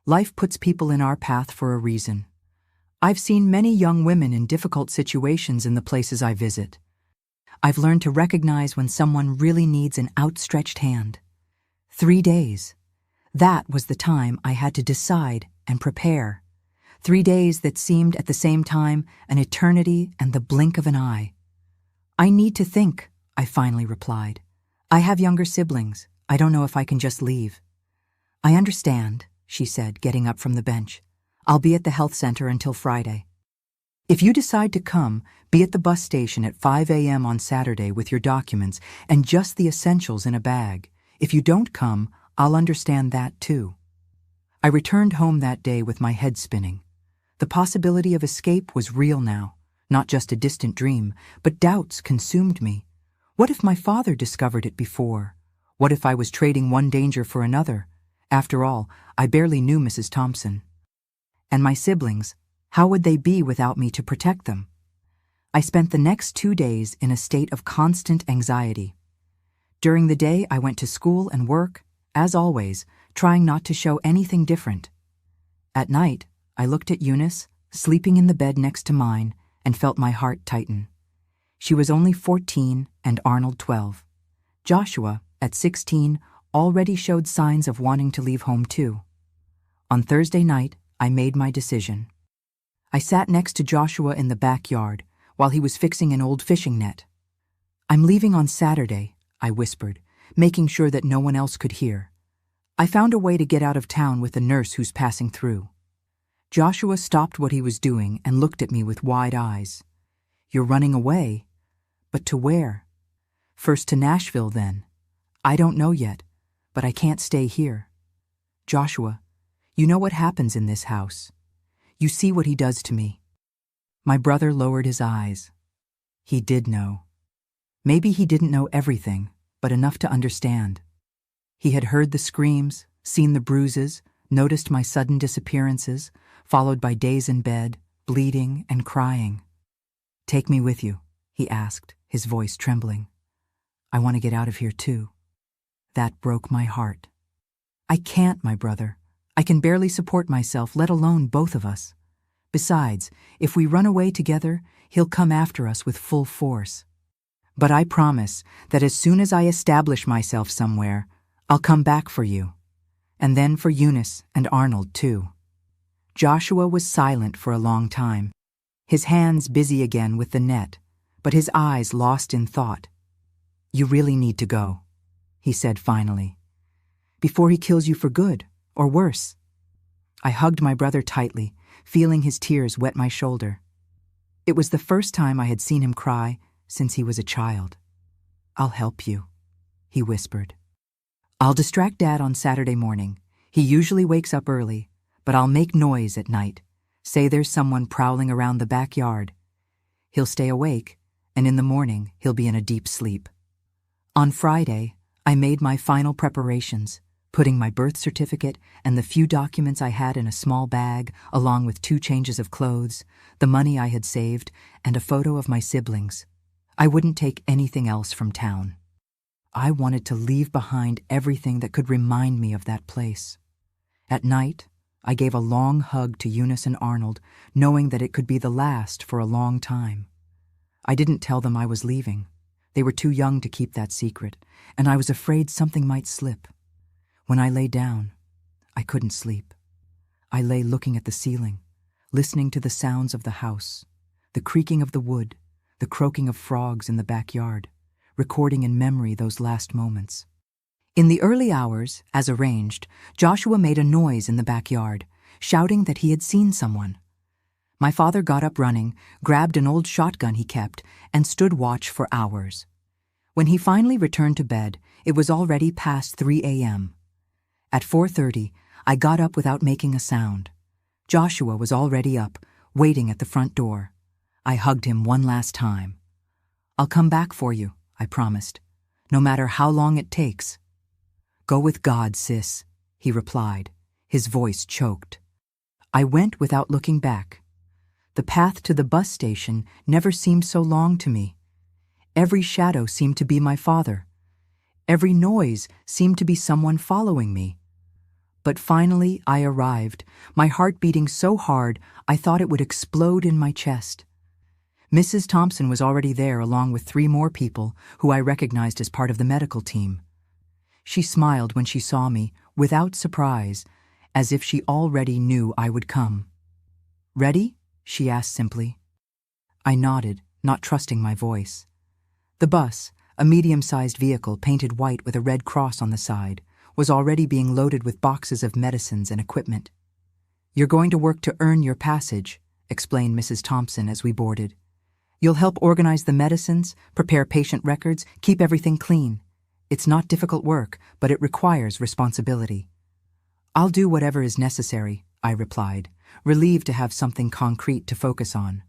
life puts people in our path for a reason. I've seen many young women in difficult situations in the places I visit. I've learned to recognize when someone really needs an outstretched hand. 3 days. That was the time I had to decide and prepare. 3 days that seemed at the same time an eternity and the blink of an eye. "I need to think," I finally replied. "I have younger siblings. I don't know if I can just leave." "I understand," she said, getting up from the bench. "I'll be at the health center until Friday. If you decide to come, be at the bus station at 5 a.m. on Saturday with your documents and just the essentials in a bag. If you don't come, I'll understand that too." I returned home that day with my head spinning. The possibility of escape was real now, not just a distant dream, but doubts consumed me. What if my father discovered it before? What if I was trading one danger for another? After all, I barely knew Mrs. Thompson. And my siblings, how would they be without me to protect them? I spent the next 2 days in a state of constant anxiety. During the day, I went to school and work, as always, trying not to show anything different. At night, I looked at Eunice, sleeping in the bed next to mine, and felt my heart tighten. She was only 14 and Arnold 12. Joshua, at 16, already showed signs of wanting to leave home too. On Thursday night, I made my decision. I sat next to Joshua in the backyard while he was fixing an old fishing net. "I'm leaving on Saturday," I whispered, making sure that no one else could hear. "I found a way to get out of town with a nurse who's passing through." Joshua stopped what he was doing and looked at me with wide eyes. "You're running away? But to where?" "First to Nashville, then. I don't know yet, but I can't stay here. Joshua, you know what happens in this house. You see what he does to me." My brother lowered his eyes. He did know. Maybe he didn't know everything, but enough to understand. He had heard the screams, seen the bruises, noticed my sudden disappearances, followed by days in bed, bleeding and crying. "Take me with you," he asked, his voice trembling. "I want to get out of here too." That broke my heart. "I can't, my brother. I can barely support myself, let alone both of us. Besides, if we run away together, he'll come after us with full force. But I promise that as soon as I establish myself somewhere, I'll come back for you. And then for Eunice and Arnold, too." Joshua was silent for a long time, his hands busy again with the net, but his eyes lost in thought. "You really need to go," he said finally, "before he kills you for good, or worse." I hugged my brother tightly, feeling his tears wet my shoulder. It was the first time I had seen him cry since he was a child. "I'll help you," he whispered. "I'll distract Dad on Saturday morning. He usually wakes up early, but I'll make noise at night. Say there's someone prowling around the backyard. He'll stay awake, and in the morning he'll be in a deep sleep." On Friday, I made my final preparations, putting my birth certificate and the few documents I had in a small bag, along with 2 changes of clothes, the money I had saved, and a photo of my siblings. I wouldn't take anything else from town. I wanted to leave behind everything that could remind me of that place. At night, I gave a long hug to Eunice and Arnold, knowing that it could be the last for a long time. I didn't tell them I was leaving. They were too young to keep that secret, and I was afraid something might slip. When I lay down, I couldn't sleep. I lay looking at the ceiling, listening to the sounds of the house, the creaking of the wood, the croaking of frogs in the backyard, recording in memory those last moments. In the early hours, as arranged, Joshua made a noise in the backyard, shouting that he had seen someone. My father got up running, grabbed an old shotgun he kept, and stood watch for hours. When he finally returned to bed, it was already past 3 a.m. At 4:30, I got up without making a sound. Joshua was already up, waiting at the front door. I hugged him one last time. "I'll come back for you," I promised, "no matter how long it takes." "Go with God, sis," he replied, his voice choked. I went without looking back. The path to the bus station never seemed so long to me. Every shadow seemed to be my father. Every noise seemed to be someone following me. But finally I arrived, my heart beating so hard I thought it would explode in my chest. Mrs. Thompson was already there along with 3 more people who I recognized as part of the medical team. She smiled when she saw me, without surprise, as if she already knew I would come. "Ready?" she asked simply. I nodded, not trusting my voice. The bus, a medium-sized vehicle painted white with a red cross on the side, was already being loaded with boxes of medicines and equipment. "You're going to work to earn your passage," explained Mrs. Thompson as we boarded. "You'll help organize the medicines, prepare patient records, keep everything clean. It's not difficult work, but it requires responsibility." "I'll do whatever is necessary," I replied, relieved to have something concrete to focus on.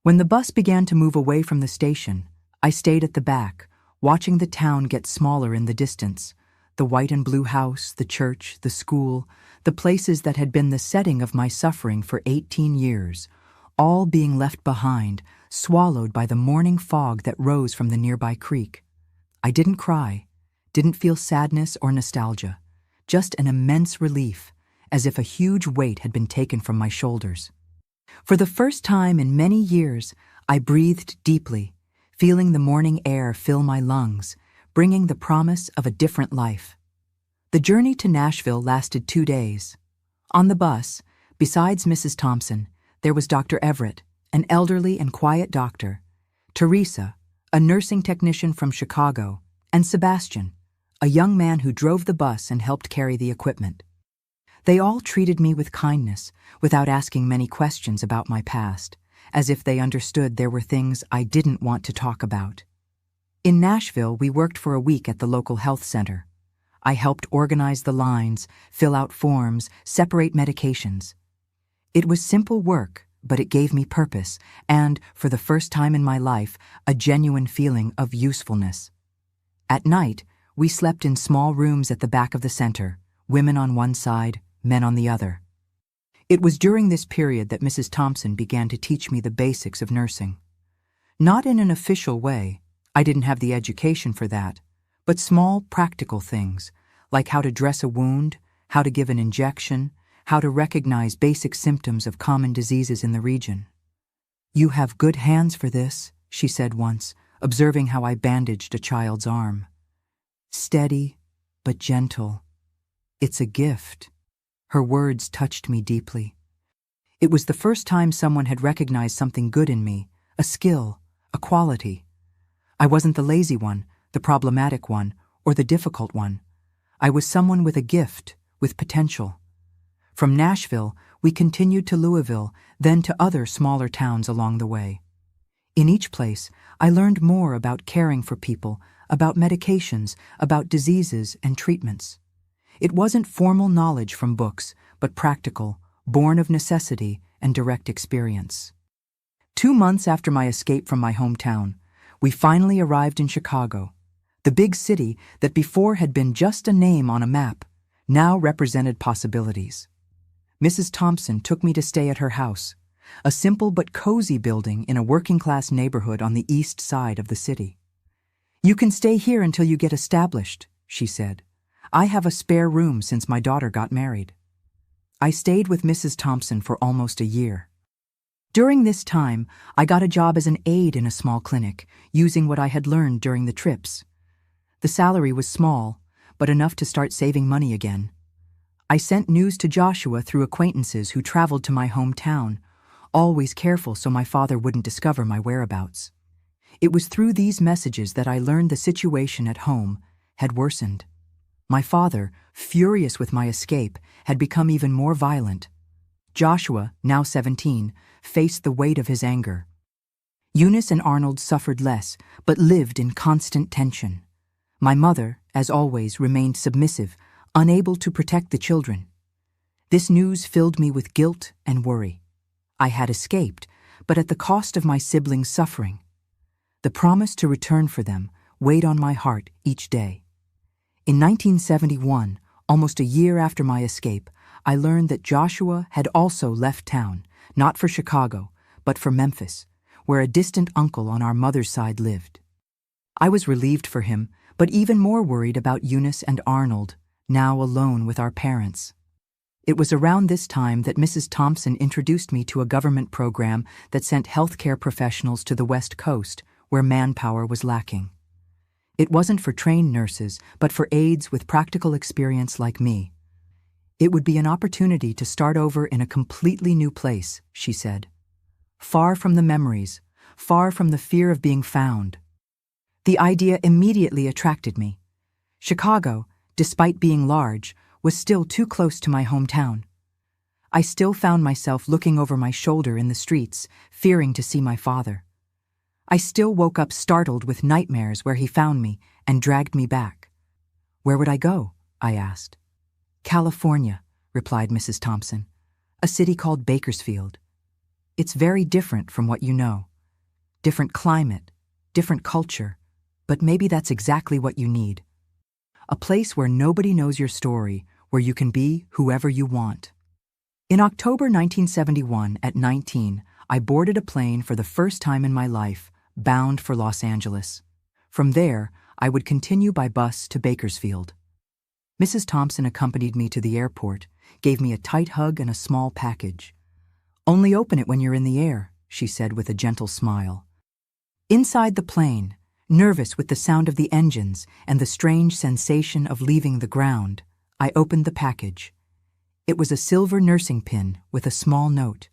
When the bus began to move away from the station, I stayed at the back, watching the town get smaller in the distance, the white and blue house, the church, the school, the places that had been the setting of my suffering for 18 years, all being left behind, swallowed by the morning fog that rose from the nearby creek. I didn't cry, didn't feel sadness or nostalgia, just an immense relief, as if a huge weight had been taken from my shoulders. For the first time in many years, I breathed deeply, feeling the morning air fill my lungs, bringing the promise of a different life. The journey to Nashville lasted 2 days. On the bus, besides Mrs. Thompson, there was Dr. Everett, an elderly and quiet doctor, Teresa, a nursing technician from Chicago, and Sebastian, a young man who drove the bus and helped carry the equipment. They all treated me with kindness, without asking many questions about my past, as if they understood there were things I didn't want to talk about. In Nashville, we worked for a week at the local health center. I helped organize the lines, fill out forms, separate medications. It was simple work, but it gave me purpose and, for the first time in my life, a genuine feeling of usefulness. At night, we slept in small rooms at the back of the center, women on one side, men on the other. It was during this period that Mrs. Thompson began to teach me the basics of nursing. Not in an official way, I didn't have the education for that, but small, practical things, like how to dress a wound, how to give an injection, how to recognize basic symptoms of common diseases in the region. "You have good hands for this," she said once, observing how I bandaged a child's arm. "Steady, but gentle. It's a gift." Her words touched me deeply. It was the first time someone had recognized something good in me, a skill, a quality. I wasn't the lazy one, the problematic one, or the difficult one. I was someone with a gift, with potential. From Nashville, we continued to Louisville, then to other smaller towns along the way. In each place, I learned more about caring for people, about medications, about diseases and treatments. It wasn't formal knowledge from books, but practical, born of necessity and direct experience. 2 months after my escape from my hometown, we finally arrived in Chicago. The big city that before had been just a name on a map, now represented possibilities. Mrs. Thompson took me to stay at her house, a simple but cozy building in a working-class neighborhood on the east side of the city. "You can stay here until you get established," she said. "I have a spare room since my daughter got married." I stayed with Mrs. Thompson for almost a year. During this time, I got a job as an aide in a small clinic, using what I had learned during the trips. The salary was small, but enough to start saving money again. I sent news to Joshua through acquaintances who traveled to my hometown, always careful so my father wouldn't discover my whereabouts. It was through these messages that I learned the situation at home had worsened. My father, furious with my escape, had become even more violent. Joshua, now 17, faced the weight of his anger. Eunice and Arnold suffered less, but lived in constant tension. My mother, as always, remained submissive, unable to protect the children. This news filled me with guilt and worry. I had escaped, but at the cost of my siblings' suffering. The promise to return for them weighed on my heart each day. In 1971, almost a year after my escape, I learned that Joshua had also left town, not for Chicago, but for Memphis, where a distant uncle on our mother's side lived. I was relieved for him, but even more worried about Eunice and Arnold, now alone with our parents. It was around this time that Mrs. Thompson introduced me to a government program that sent healthcare professionals to the West Coast, where manpower was lacking. It wasn't for trained nurses, but for aides with practical experience like me. It would be an opportunity to start over in a completely new place, she said. Far from the memories, far from the fear of being found. The idea immediately attracted me. Chicago, despite being large, was still too close to my hometown. I still found myself looking over my shoulder in the streets, fearing to see my father. I still woke up startled with nightmares where he found me and dragged me back. "Where would I go?" I asked. "California," replied Mrs. Thompson, "a city called Bakersfield. It's very different from what you know. Different climate, different culture, but maybe that's exactly what you need. A place where nobody knows your story, where you can be whoever you want." In October 1971, at 19, I boarded a plane for the first time in my life, bound for Los Angeles. From there, I would continue by bus to Bakersfield. Mrs. Thompson accompanied me to the airport, gave me a tight hug and a small package. "Only open it when you're in the air," she said with a gentle smile. Inside the plane, nervous with the sound of the engines and the strange sensation of leaving the ground, I opened the package. It was a silver nursing pin with a small note.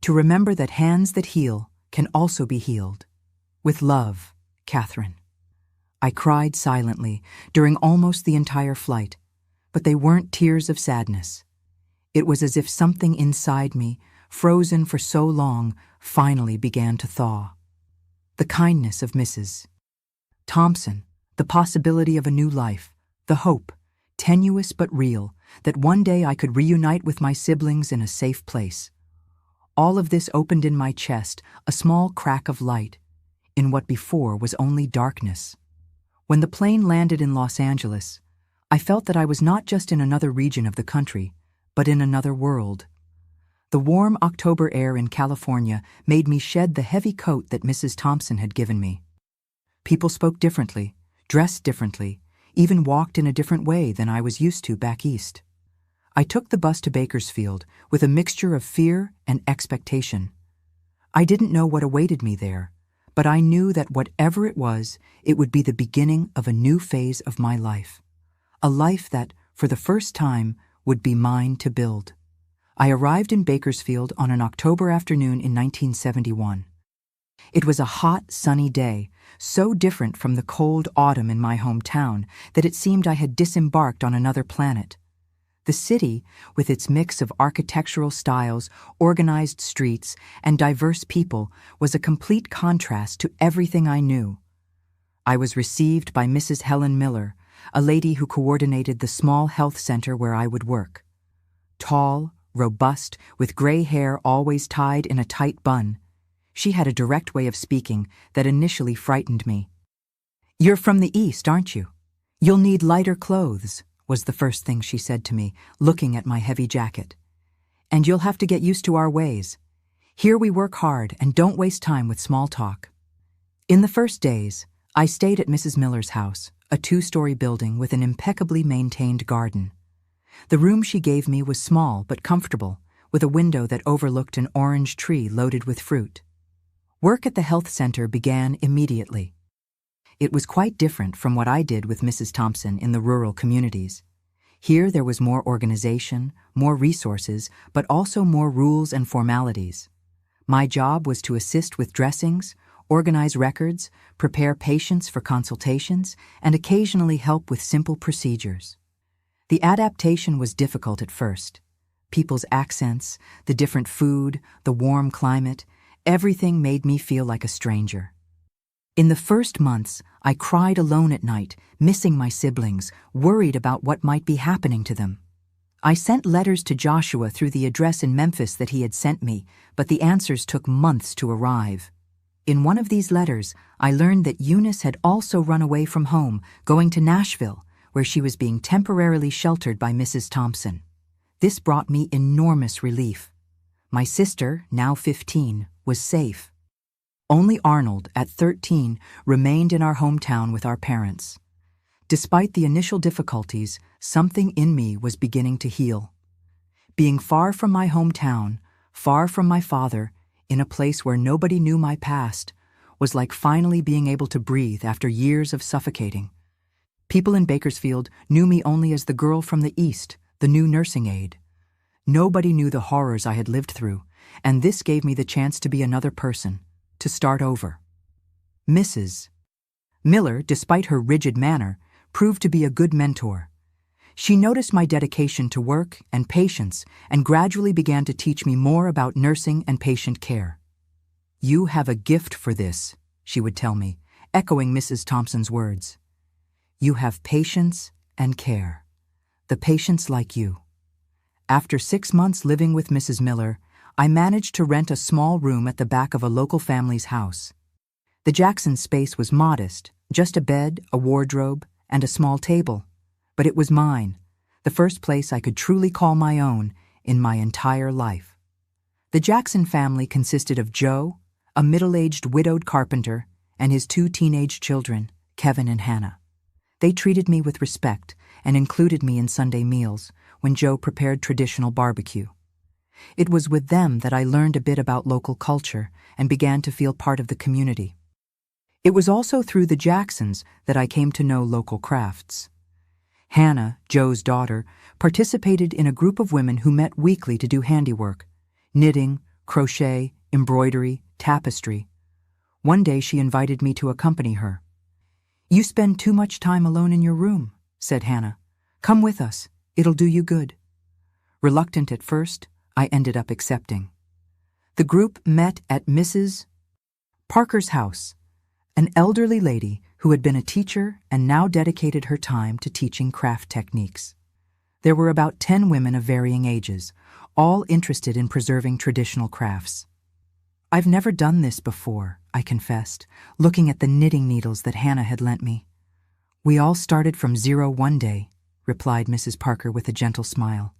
"To remember that hands that heal can also be healed. With love, Catherine." I cried silently during almost the entire flight, but they weren't tears of sadness. It was as if something inside me, frozen for so long, finally began to thaw. The kindness of Mrs. Thompson, the possibility of a new life, the hope, tenuous but real, that one day I could reunite with my siblings in a safe place. All of this opened in my chest a small crack of light, in what before was only darkness. When the plane landed in Los Angeles, I felt that I was not just in another region of the country, but in another world. The warm October air in California made me shed the heavy coat that Mrs. Thompson had given me. People spoke differently, dressed differently, even walked in a different way than I was used to back east. I took the bus to Bakersfield with a mixture of fear and expectation. I didn't know what awaited me there, but I knew that whatever it was, it would be the beginning of a new phase of my life. A life that, for the first time, would be mine to build. I arrived in Bakersfield on an October afternoon in 1971. It was a hot, sunny day, so different from the cold autumn in my hometown that it seemed I had disembarked on another planet. The city, with its mix of architectural styles, organized streets, and diverse people, was a complete contrast to everything I knew. I was received by Mrs. Helen Miller, a lady who coordinated the small health center where I would work. Tall, robust, with gray hair always tied in a tight bun, she had a direct way of speaking that initially frightened me. "You're from the East, aren't you? You'll need lighter clothes," was the first thing she said to me, looking at my heavy jacket. "And you'll have to get used to our ways. Here we work hard and don't waste time with small talk." In the first days, I stayed at Mrs. Miller's house, a 2-story building with an impeccably maintained garden. The room she gave me was small but comfortable, with a window that overlooked an orange tree loaded with fruit. Work at the health center began immediately. It was quite different from what I did with Mrs. Thompson in the rural communities. Here there was more organization, more resources, but also more rules and formalities. My job was to assist with dressings, organize records, prepare patients for consultations, and occasionally help with simple procedures. The adaptation was difficult at first. People's accents, the different food, the warm climate, everything made me feel like a stranger. In the first months, I cried alone at night, missing my siblings, worried about what might be happening to them. I sent letters to Joshua through the address in Memphis that he had sent me, but the answers took months to arrive. In one of these letters, I learned that Eunice had also run away from home, going to Nashville, where she was being temporarily sheltered by Mrs. Thompson. This brought me enormous relief. My sister, now 15, was safe. Only Arnold, at 13, remained in our hometown with our parents. Despite the initial difficulties, something in me was beginning to heal. Being far from my hometown, far from my father, in a place where nobody knew my past, was like finally being able to breathe after years of suffocating. People in Bakersfield knew me only as the girl from the East, the new nursing aide. Nobody knew the horrors I had lived through, and this gave me the chance to be another person, to start over. Mrs. Miller, despite her rigid manner, proved to be a good mentor. She noticed my dedication to work and patience and gradually began to teach me more about nursing and patient care. "You have a gift for this," she would tell me, echoing Mrs. Thompson's words. "You have patience and care. The patients like you." After 6 months living with Mrs. Miller, I managed to rent a small room at the back of a local family's house. The Jackson space was modest, just a bed, a wardrobe, and a small table. But it was mine, the first place I could truly call my own in my entire life. The Jackson family consisted of Joe, a middle-aged widowed carpenter, and his 2 teenage children, Kevin and Hannah. They treated me with respect and included me in Sunday meals when Joe prepared traditional barbecue. It was with them that I learned a bit about local culture and began to feel part of the community. It was also through the Jacksons that I came to know local crafts. Hannah, Joe's daughter, participated in a group of women who met weekly to do handiwork: knitting, crochet, embroidery, tapestry. One day she invited me to accompany her. "You spend too much time alone in your room," said Hannah. "Come with us. It'll do you good." Reluctant at first, I ended up accepting. The group met at Mrs. Parker's house, an elderly lady who had been a teacher and now dedicated her time to teaching craft techniques. There were about 10 women of varying ages, all interested in preserving traditional crafts. "I've never done this before," I confessed, looking at the knitting needles that Hannah had lent me. "We all started from zero one day. replied Mrs. Parker with a gentle smile.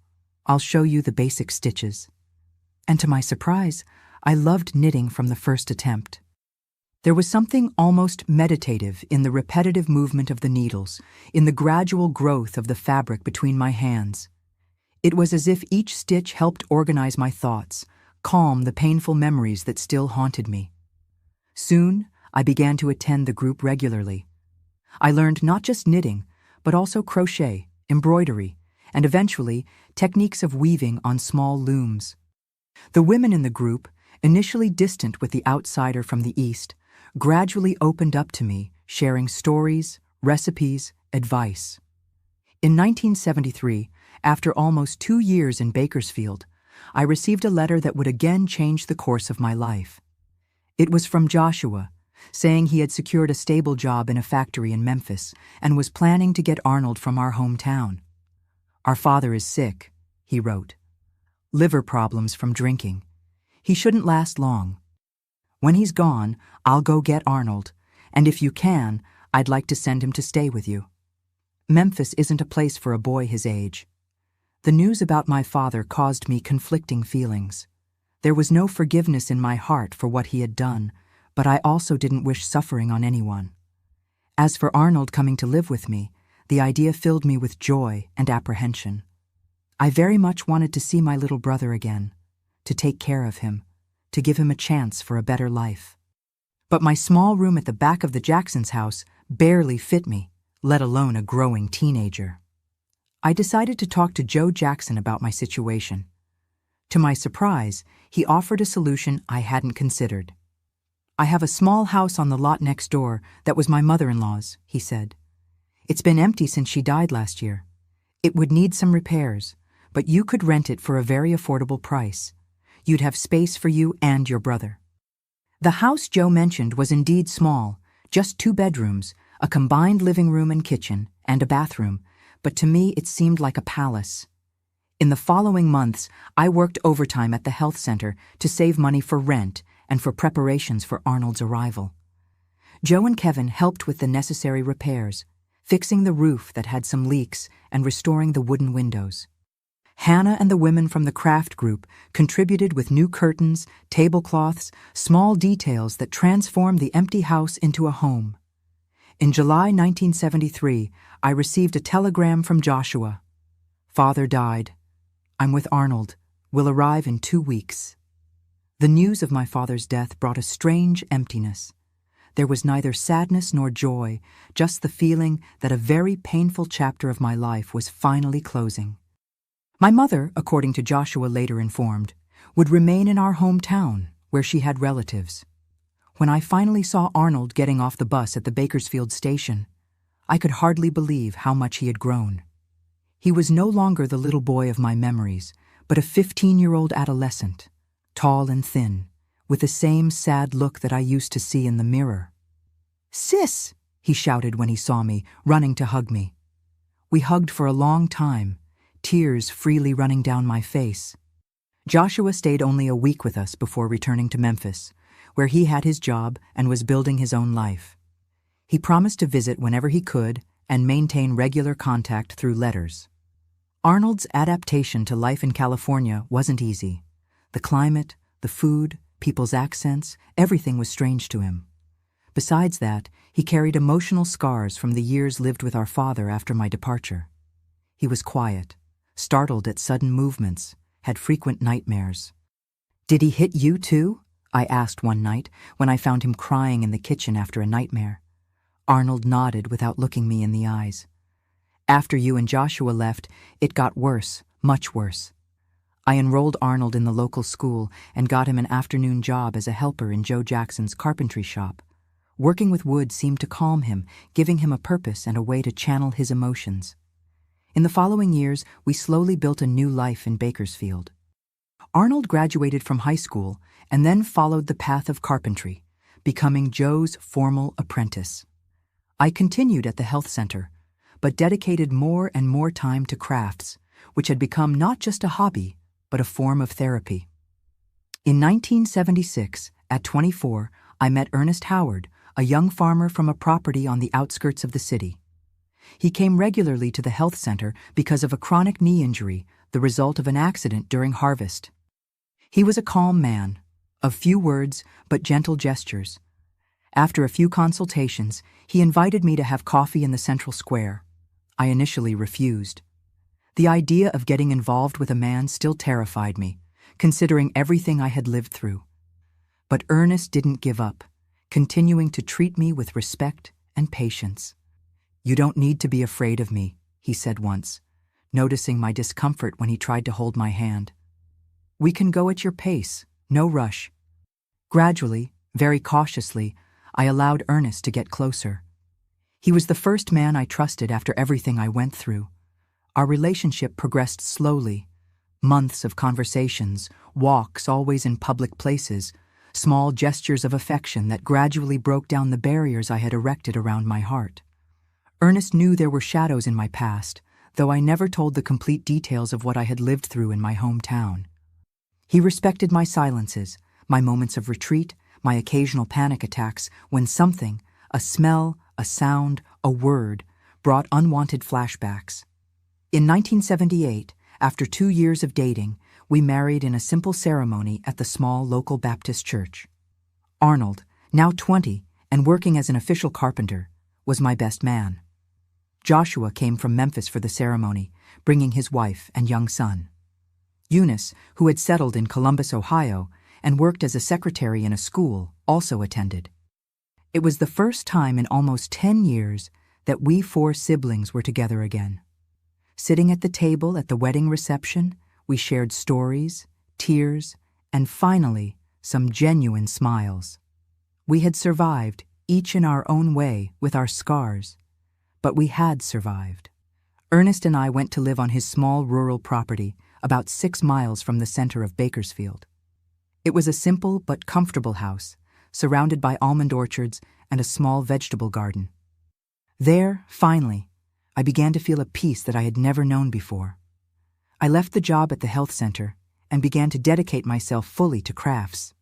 "I'll show you the basic stitches." And to my surprise, I loved knitting from the first attempt. There was something almost meditative in the repetitive movement of the needles, in the gradual growth of the fabric between my hands. It was as if each stitch helped organize my thoughts, calm the painful memories that still haunted me. Soon, I began to attend the group regularly. I learned not just knitting, but also crochet, embroidery, and eventually, techniques of weaving on small looms. The women in the group, initially distant with the outsider from the East, gradually opened up to me, sharing stories, recipes, advice. In 1973, after almost 2 years in Bakersfield, I received a letter that would again change the course of my life. It was from Joshua, saying he had secured a stable job in a factory in Memphis and was planning to get Arnold from our hometown. "Our father is sick," he wrote. "Liver problems from drinking. He shouldn't last long. When he's gone, I'll go get Arnold, and if you can, I'd like to send him to stay with you. Memphis isn't a place for a boy his age." The news about my father caused me conflicting feelings. There was no forgiveness in my heart for what he had done, but I also didn't wish suffering on anyone. As for Arnold coming to live with me, the idea filled me with joy and apprehension. I very much wanted to see my little brother again, to take care of him, to give him a chance for a better life. But my small room at the back of the Jacksons' house barely fit me, let alone a growing teenager. I decided to talk to Joe Jackson about my situation. To my surprise, he offered a solution I hadn't considered. "I have a small house on the lot next door that was my mother-in-law's," he said. "It's been empty since she died last year. It would need some repairs, but you could rent it for a very affordable price. You'd have space for you and your brother." The house Joe mentioned was indeed small, just 2 bedrooms, a combined living room and kitchen, and a bathroom, but to me it seemed like a palace. In the following months, I worked overtime at the health center to save money for rent and for preparations for Arnold's arrival. Joe and Kevin helped with the necessary repairs, fixing the roof that had some leaks and restoring the wooden windows. Hannah and the women from the craft group contributed with new curtains, tablecloths, small details that transformed the empty house into a home. In July 1973, I received a telegram from Joshua. "Father died. I'm with Arnold. Will arrive in 2 weeks." The news of my father's death brought a strange emptiness. There was neither sadness nor joy, just the feeling that a very painful chapter of my life was finally closing. My mother, according to Joshua later informed, would remain in our hometown, where she had relatives. When I finally saw Arnold getting off the bus at the Bakersfield station, I could hardly believe how much he had grown. He was no longer the little boy of my memories, but a 15-year-old adolescent, tall and thin, with the same sad look that I used to see in the mirror. "Sis!" he shouted when he saw me, running to hug me. We hugged for a long time, tears freely running down my face. Joshua stayed only a week with us before returning to Memphis, where he had his job and was building his own life. He promised to visit whenever he could and maintain regular contact through letters. Arnold's adaptation to life in California wasn't easy. The climate, the food, people's accents, everything was strange to him. Besides that, he carried emotional scars from the years lived with our father after my departure. He was quiet, startled at sudden movements, had frequent nightmares. "Did he hit you too?" I asked one night when I found him crying in the kitchen after a nightmare. Arnold nodded without looking me in the eyes. "After you and Joshua left, it got worse, much worse. I enrolled Arnold in the local school and got him an afternoon job as a helper in Joe Jackson's carpentry shop. Working with wood seemed to calm him, giving him a purpose and a way to channel his emotions. In the following years, we slowly built a new life in Bakersfield. Arnold graduated from high school and then followed the path of carpentry, becoming Joe's formal apprentice. I continued at the health center, but dedicated more and more time to crafts, which had become not just a hobby, but a form of therapy. In 1976, at 24, I met Ernest Howard, a young farmer from a property on the outskirts of the city. He came regularly to the health center because of a chronic knee injury, the result of an accident during harvest. He was a calm man, of few words but gentle gestures. After a few consultations, he invited me to have coffee in the central square. I initially refused. The idea of getting involved with a man still terrified me, considering everything I had lived through. But Ernest didn't give up, continuing to treat me with respect and patience. "You don't need to be afraid of me," he said once, noticing my discomfort when he tried to hold my hand. "We can go at your pace, no rush." Gradually, very cautiously, I allowed Ernest to get closer. He was the first man I trusted after everything I went through. Our relationship progressed slowly. Months of conversations, walks always in public places, small gestures of affection that gradually broke down the barriers I had erected around my heart. Ernest knew there were shadows in my past, though I never told the complete details of what I had lived through in my hometown. He respected my silences, my moments of retreat, my occasional panic attacks when something, a smell, a sound, a word, brought unwanted flashbacks. In 1978, after 2 years of dating, we married in a simple ceremony at the small local Baptist church. Arnold, now 20 and working as an official carpenter, was my best man. Joshua came from Memphis for the ceremony, bringing his wife and young son. Eunice, who had settled in Columbus, Ohio, and worked as a secretary in a school, also attended. It was the first time in almost 10 years that we 4 siblings were together again. Sitting at the table at the wedding reception, we shared stories, tears, and finally, some genuine smiles. We had survived, each in our own way, with our scars. But we had survived. Ernest and I went to live on his small rural property, about 6 miles from the center of Bakersfield. It was a simple but comfortable house, surrounded by almond orchards and a small vegetable garden. There, finally, I began to feel a peace that I had never known before. I left the job at the health center and began to dedicate myself fully to crafts.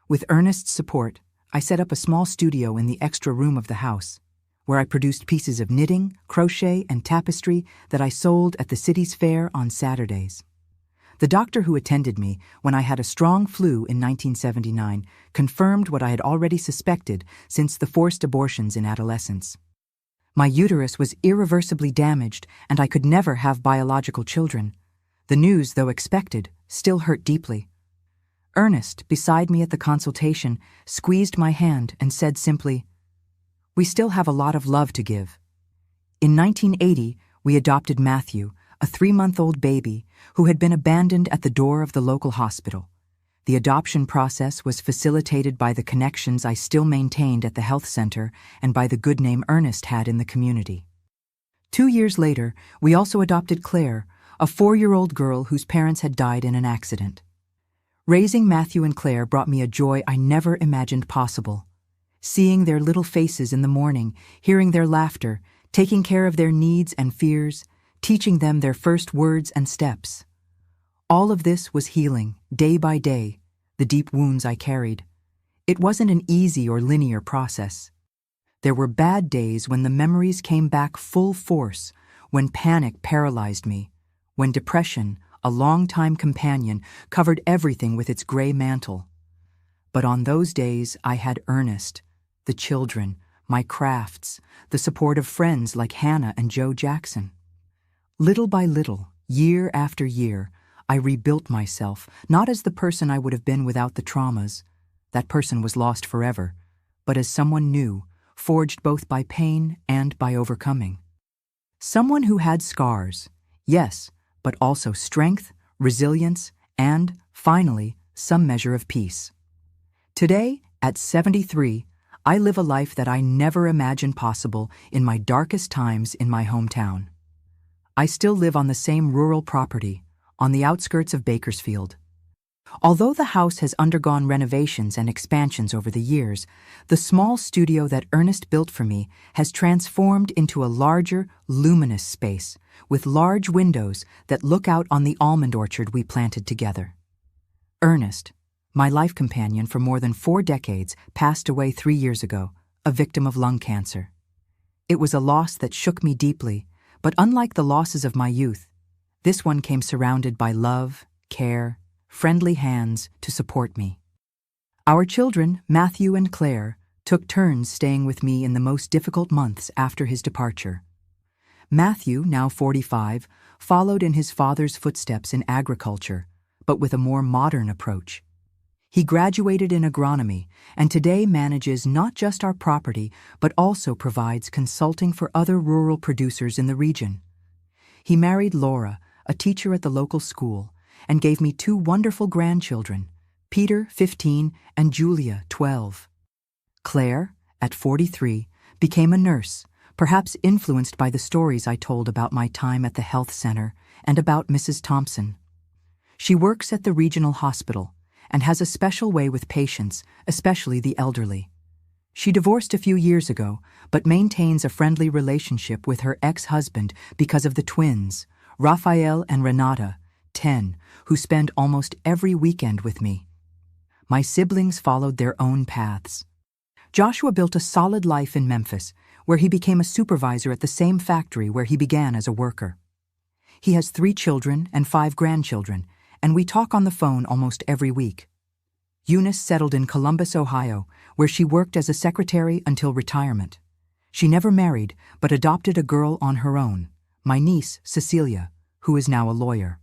With Ernest's support, I set up a small studio in the extra room of the house, where I produced pieces of knitting, crochet, and tapestry that I sold at the city's fair on Saturdays. The doctor who attended me when I had a strong flu in 1979 confirmed what I had already suspected since the forced abortions in adolescence. My uterus was irreversibly damaged and I could never have biological children. The news, though expected, still hurt deeply. Ernest, beside me at the consultation, squeezed my hand and said simply, "We still have a lot of love to give." In 1980, we adopted Matthew, a 3-month-old baby who had been abandoned at the door of the local hospital. The adoption process was facilitated by the connections I still maintained at the health center and by the good name Ernest had in the community. 2 years later, we also adopted Claire, a 4-year-old girl whose parents had died in an accident. Raising Matthew and Claire brought me a joy I never imagined possible. Seeing their little faces in the morning, hearing their laughter, taking care of their needs and fears, teaching them their first words and steps. All of this was healing, day by day, the deep wounds I carried. It wasn't an easy or linear process. There were bad days when the memories came back full force, when panic paralyzed me, when depression, a longtime companion, covered everything with its gray mantle. But on those days I had Ernest, the children, my crafts, the support of friends like Hannah and Joe Jackson. Little by little, year after year, I rebuilt myself, not as the person I would have been without the traumas. That person was lost forever, but as someone new, forged both by pain and by overcoming. Someone who had scars, yes, but also strength, resilience, and, finally, some measure of peace. Today, at 73, I live a life that I never imagined possible in my darkest times in my hometown. I still live on the same rural property, on the outskirts of Bakersfield. Although the house has undergone renovations and expansions over the years, the small studio that Ernest built for me has transformed into a larger, luminous space with large windows that look out on the almond orchard we planted together. Ernest, my life companion for more than 4 decades, passed away 3 years ago, a victim of lung cancer. It was a loss that shook me deeply, but unlike the losses of my youth, this one came surrounded by love, care, friendly hands to support me. Our children, Matthew and Claire, took turns staying with me in the most difficult months after his departure. Matthew, now 45, followed in his father's footsteps in agriculture, but with a more modern approach. He graduated in agronomy and today manages not just our property, but also provides consulting for other rural producers in the region. He married Laura, a teacher at the local school, and gave me 2 wonderful grandchildren, Peter, 15, and Julia, 12. Claire, at 43, became a nurse, perhaps influenced by the stories I told about my time at the health center and about Mrs. Thompson. She works at the regional hospital and has a special way with patients, especially the elderly. She divorced a few years ago, but maintains a friendly relationship with her ex-husband because of the twins, Raphael and Renata, 10, who spend almost every weekend with me. My siblings followed their own paths. Joshua built a solid life in Memphis, where he became a supervisor at the same factory where he began as a worker. He has 3 children and 5 grandchildren, and we talk on the phone almost every week. Eunice settled in Columbus, Ohio, where she worked as a secretary until retirement. She never married, but adopted a girl on her own, my niece, Cecilia, who is now a lawyer.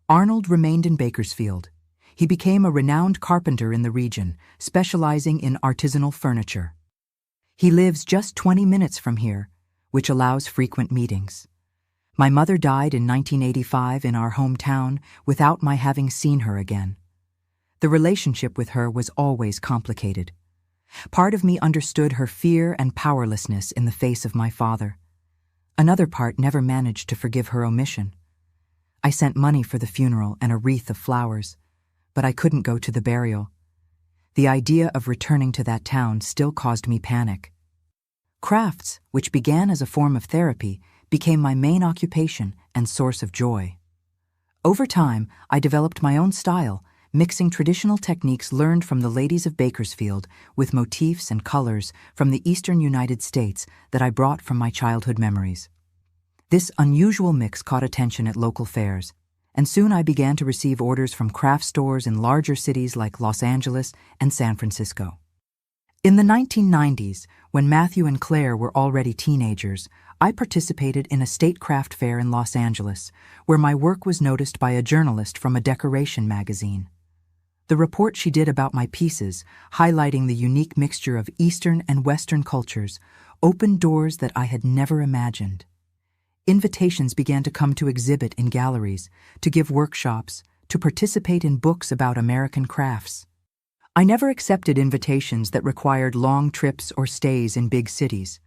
Arnold remained in Bakersfield. He became a renowned carpenter in the region, specializing in artisanal furniture. He lives just 20 minutes from here, which allows frequent meetings. My mother died in 1985 in our hometown without my having seen her again. The relationship with her was always complicated. Part of me understood her fear and powerlessness in the face of my father. Another part never managed to forgive her omission. I sent money for the funeral and a wreath of flowers, but I couldn't go to the burial. The idea of returning to that town still caused me panic. Crafts, which began as a form of therapy, became my main occupation and source of joy. Over time, I developed my own style, mixing traditional techniques learned from the ladies of Bakersfield with motifs and colors from the eastern United States that I brought from my childhood memories. This unusual mix caught attention at local fairs, and soon I began to receive orders from craft stores in larger cities like Los Angeles and San Francisco. In the 1990s, when Matthew and Claire were already teenagers, I participated in a state craft fair in Los Angeles, where my work was noticed by a journalist from a decoration magazine. The report she did about my pieces, highlighting the unique mixture of Eastern and Western cultures, opened doors that I had never imagined. Invitations began to come to exhibit in galleries, to give workshops, to participate in books about American crafts. I never accepted invitations that required long trips or stays in big cities.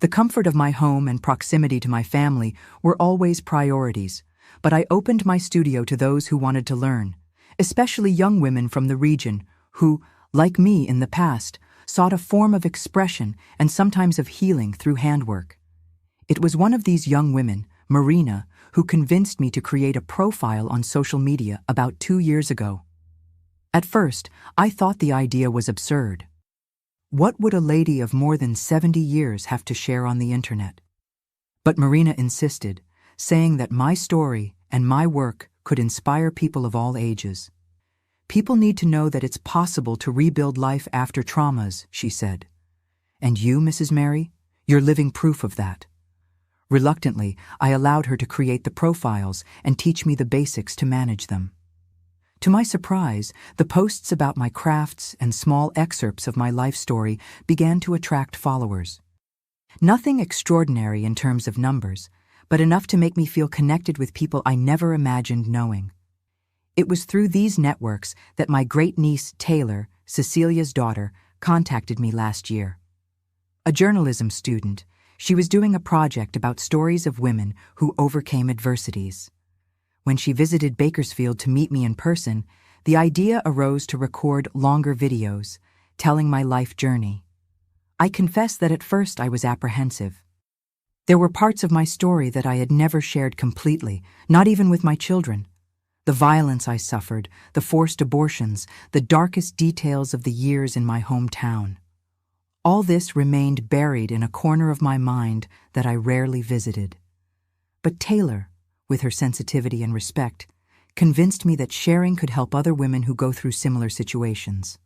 The comfort of my home and proximity to my family were always priorities, but I opened my studio to those who wanted to learn, especially young women from the region who, like me in the past, sought a form of expression and sometimes of healing through handwork. It was one of these young women, Marina, who convinced me to create a profile on social media about 2 years ago. At first, I thought the idea was absurd. What would a lady of more than 70 years have to share on the internet? But Marina insisted, saying that my story and my work could inspire people of all ages. People need to know that it's possible to rebuild life after traumas, she said. And you, Mrs. Mary, you're living proof of that. Reluctantly, I allowed her to create the profiles and teach me the basics to manage them. To my surprise, the posts about my crafts and small excerpts of my life story began to attract followers. Nothing extraordinary in terms of numbers, but enough to make me feel connected with people I never imagined knowing. It was through these networks that my great-niece Taylor, Cecilia's daughter, contacted me last year. A journalism student, she was doing a project about stories of women who overcame adversities. When she visited Bakersfield to meet me in person, the idea arose to record longer videos, telling my life journey. I confess that at first I was apprehensive. There were parts of my story that I had never shared completely, not even with my children. The violence I suffered, the forced abortions, the darkest details of the years in my hometown. All this remained buried in a corner of my mind that I rarely visited. But Taylor, with her sensitivity and respect, convinced me that sharing could help other women who go through similar situations.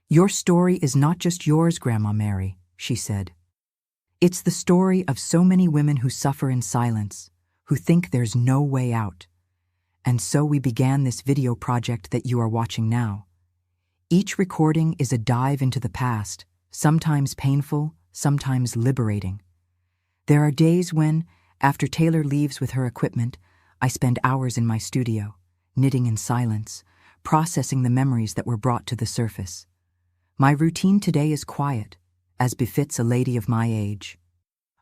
"Your story is not just yours, Grandma Mary," she said. "It's the story of so many women who suffer in silence, who think there's no way out." And so we began this video project that you are watching now. Each recording is a dive into the past, sometimes painful, sometimes liberating. There are days when, after Taylor leaves with her equipment, I spend hours in my studio, knitting in silence, processing the memories that were brought to the surface. My routine today is quiet, as befits a lady of my age.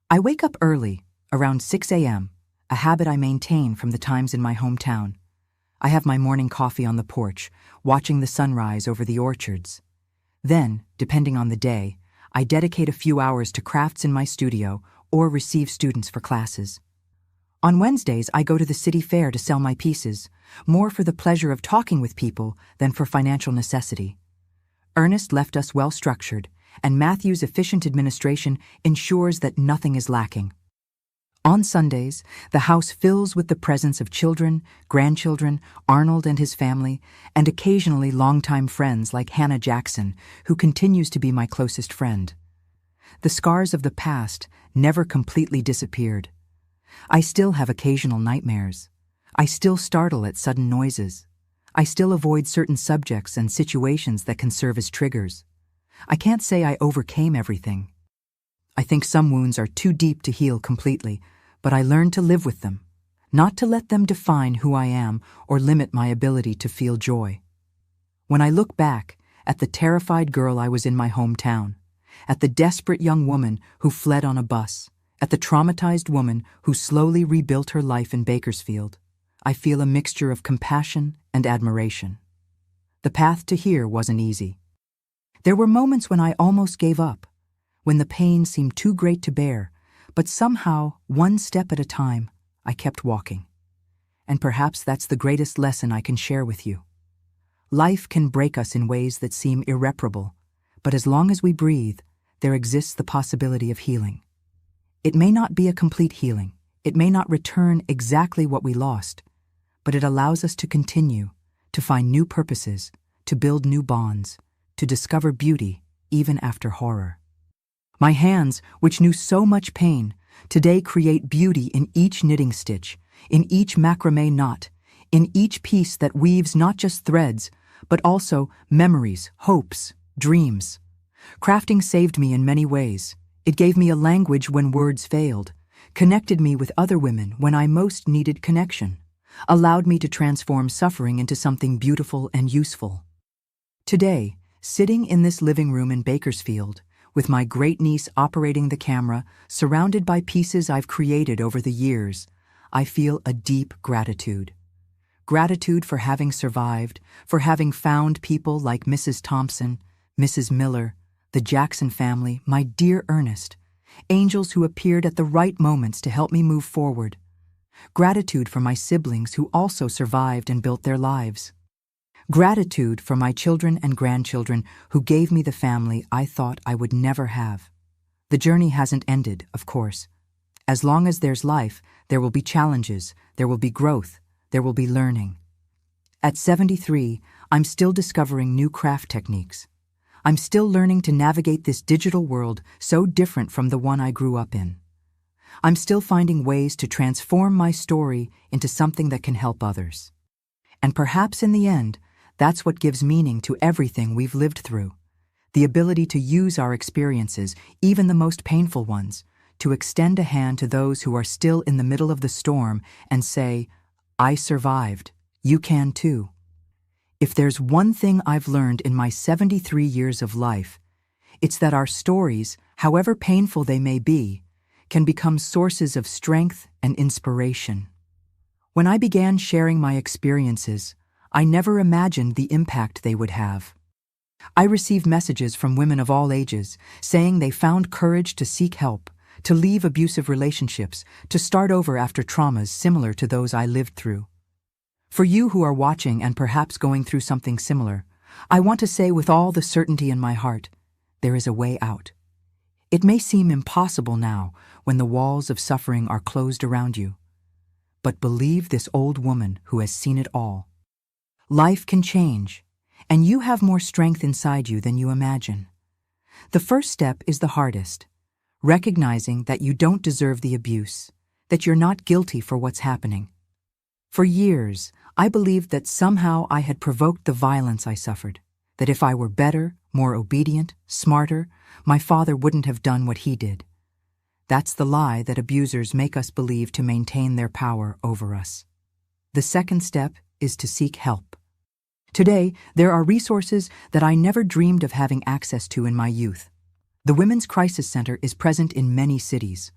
I wake up early, around 6 a.m., a habit I maintain from the times in my hometown. I have my morning coffee on the porch, watching the sunrise over the orchards. Then, depending on the day, I dedicate a few hours to crafts in my studio or receive students for classes. On Wednesdays, I go to the city fair to sell my pieces, more for the pleasure of talking with people than for financial necessity. Ernest left us well-structured, and Matthew's efficient administration ensures that nothing is lacking. On Sundays, the house fills with the presence of children, grandchildren, Arnold and his family, and occasionally longtime friends like Hannah Jackson, who continues to be my closest friend. The scars of the past never completely disappeared. I still have occasional nightmares. I still startle at sudden noises. I still avoid certain subjects and situations that can serve as triggers. I can't say I overcame everything. I think some wounds are too deep to heal completely, but I learned to live with them, not to let them define who I am or limit my ability to feel joy. When I look back at the terrified girl I was in my hometown, at the desperate young woman who fled on a bus, at the traumatized woman who slowly rebuilt her life in Bakersfield, I feel a mixture of compassion and admiration. The path to here wasn't easy. There were moments when I almost gave up, when the pain seemed too great to bear, but somehow, one step at a time, I kept walking. And perhaps that's the greatest lesson I can share with you. Life can break us in ways that seem irreparable, but as long as we breathe, there exists the possibility of healing. It may not be a complete healing. It may not return exactly what we lost, but it allows us to continue, to find new purposes, to build new bonds, to discover beauty even after horror. My hands, which knew so much pain, today create beauty in each knitting stitch, in each macrame knot, in each piece that weaves not just threads, but also memories, hopes, dreams. Crafting saved me in many ways. It gave me a language when words failed, connected me with other women when I most needed connection, allowed me to transform suffering into something beautiful and useful. Today, sitting in this living room in Bakersfield, with my great-niece operating the camera, surrounded by pieces I've created over the years, I feel a deep gratitude. Gratitude for having survived, for having found people like Mrs. Thompson, Mrs. Miller, the Jackson family, my dear Ernest, angels who appeared at the right moments to help me move forward. Gratitude for my siblings who also survived and built their lives. Gratitude for my children and grandchildren who gave me the family I thought I would never have. The journey hasn't ended, of course. As long as there's life, there will be challenges, there will be growth, there will be learning. At 73, I'm still discovering new craft techniques. I'm still learning to navigate this digital world so different from the one I grew up in. I'm still finding ways to transform my story into something that can help others. And perhaps in the end, that's what gives meaning to everything we've lived through. The ability to use our experiences, even the most painful ones, to extend a hand to those who are still in the middle of the storm and say, "I survived. You can too." If there's one thing I've learned in my 73 years of life, it's that our stories, however painful they may be, can become sources of strength and inspiration. When I began sharing my experiences, I never imagined the impact they would have. I receive messages from women of all ages saying they found courage to seek help, to leave abusive relationships, to start over after traumas similar to those I lived through. For you who are watching and perhaps going through something similar, I want to say with all the certainty in my heart, there is a way out. It may seem impossible now when the walls of suffering are closed around you. But believe this old woman who has seen it all. Life can change, and you have more strength inside you than you imagine. The first step is the hardest, recognizing that you don't deserve the abuse, that you're not guilty for what's happening. For years, I believed that somehow I had provoked the violence I suffered, that if I were better, more obedient, smarter, my father wouldn't have done what he did. That's the lie that abusers make us believe to maintain their power over us. The second step is to seek help. Today, there are resources that I never dreamed of having access to in my youth. The Women's Crisis Center is present in many cities.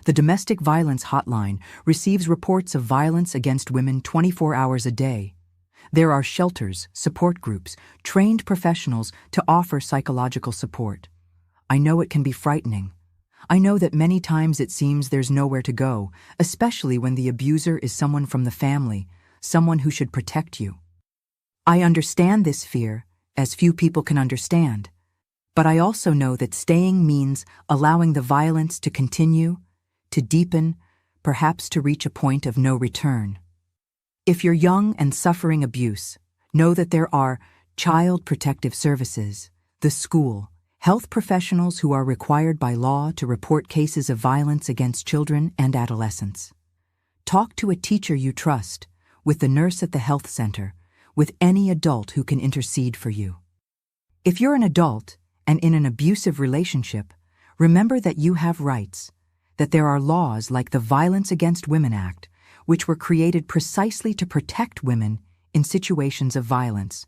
The Domestic Violence Hotline receives reports of violence against women 24 hours a day. There are shelters, support groups, trained professionals to offer psychological support. I know it can be frightening. I know that many times it seems there's nowhere to go, especially when the abuser is someone from the family, someone who should protect you. I understand this fear, as few people can understand. But I also know that staying means allowing the violence to continue, to deepen, perhaps to reach a point of no return. If you're young and suffering abuse, know that there are Child Protective Services, the school, health professionals who are required by law to report cases of violence against children and adolescents. Talk to a teacher you trust, with the nurse at the health center, with any adult who can intercede for you. If you're an adult and in an abusive relationship, remember that you have rights, that there are laws like the Violence Against Women Act, which were created precisely to protect women in situations of violence.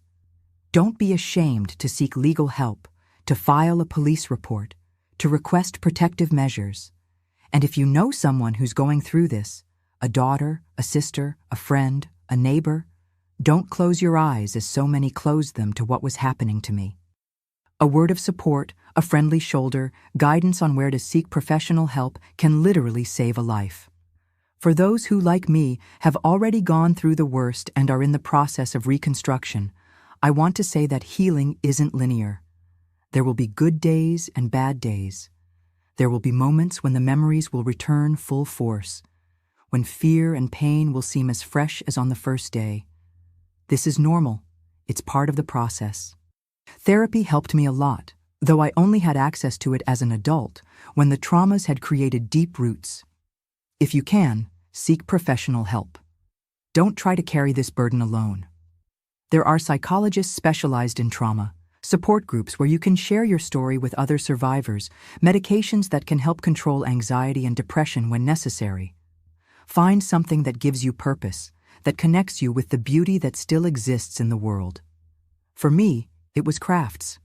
Don't be ashamed to seek legal help, to file a police report, to request protective measures. And if you know someone who's going through this, a daughter, a sister, a friend, a neighbor, don't close your eyes as so many closed them to what was happening to me. A word of support, a friendly shoulder, guidance on where to seek professional help can literally save a life. For those who, like me, have already gone through the worst and are in the process of reconstruction, I want to say that healing isn't linear. There will be good days and bad days. There will be moments when the memories will return full force, when fear and pain will seem as fresh as on the first day. This is normal. It's part of the process. Therapy helped me a lot, though I only had access to it as an adult, when the traumas had created deep roots. If you can, seek professional help. Don't try to carry this burden alone. There are psychologists specialized in trauma, support groups where you can share your story with other survivors, medications that can help control anxiety and depression when necessary. Find something that gives you purpose, that connects you with the beauty that still exists in the world. For me, it was crafts.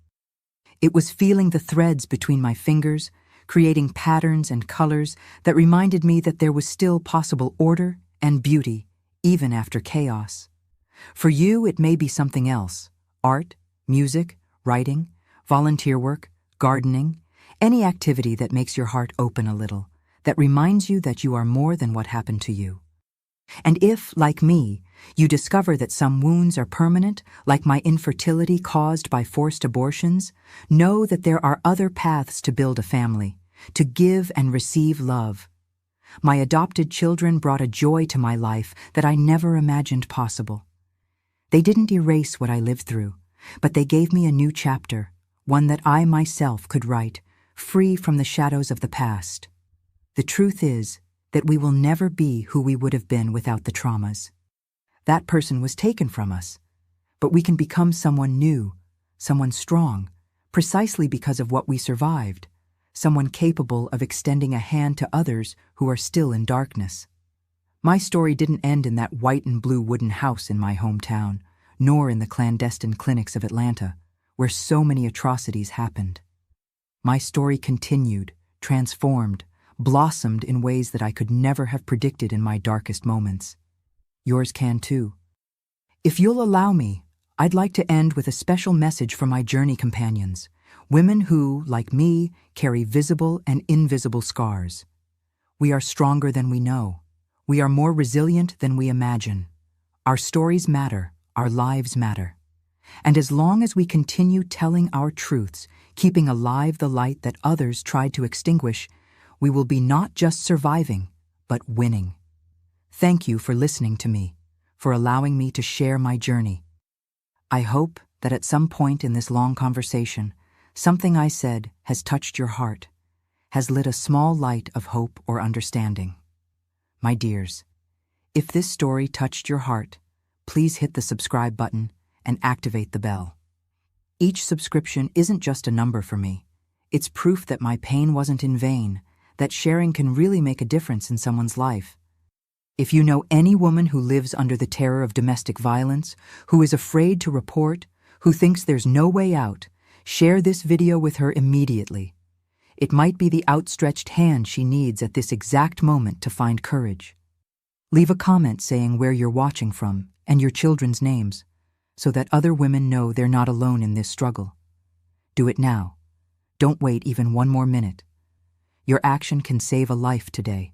It was feeling the threads between my fingers, creating patterns and colors that reminded me that there was still possible order and beauty, even after chaos. For you, it may be something else: art, music, writing, volunteer work, gardening, any activity that makes your heart open a little, that reminds you that you are more than what happened to you. And if, like me, you discover that some wounds are permanent, like my infertility caused by forced abortions, know that there are other paths to build a family, to give and receive love. My adopted children brought a joy to my life that I never imagined possible. They didn't erase what I lived through, but they gave me a new chapter, one that I myself could write, free from the shadows of the past. The truth is that we will never be who we would have been without the traumas. That person was taken from us, but we can become someone new, someone strong, precisely because of what we survived, someone capable of extending a hand to others who are still in darkness. My story didn't end in that white and blue wooden house in my hometown, nor in the clandestine clinics of Atlanta, where so many atrocities happened. My story continued, transformed, blossomed in ways that I could never have predicted in my darkest moments. Yours can too. If you'll allow me, I'd like to end with a special message for my journey companions, women who, like me, carry visible and invisible scars. We are stronger than we know. We are more resilient than we imagine. Our stories matter. Our lives matter. And as long as we continue telling our truths, keeping alive the light that others tried to extinguish, we will be not just surviving, but winning. Thank you for listening to me, for allowing me to share my journey. I hope that at some point in this long conversation, something I said has touched your heart, has lit a small light of hope or understanding. My dears, if this story touched your heart, please hit the subscribe button and activate the bell. Each subscription isn't just a number for me. It's proof that my pain wasn't in vain, that sharing can really make a difference in someone's life. If you know any woman who lives under the terror of domestic violence, who is afraid to report, who thinks there's no way out, share this video with her immediately. It might be the outstretched hand she needs at this exact moment to find courage. Leave a comment saying where you're watching from and your children's names, so that other women know they're not alone in this struggle. Do it now. Don't wait even one more minute. Your action can save a life today.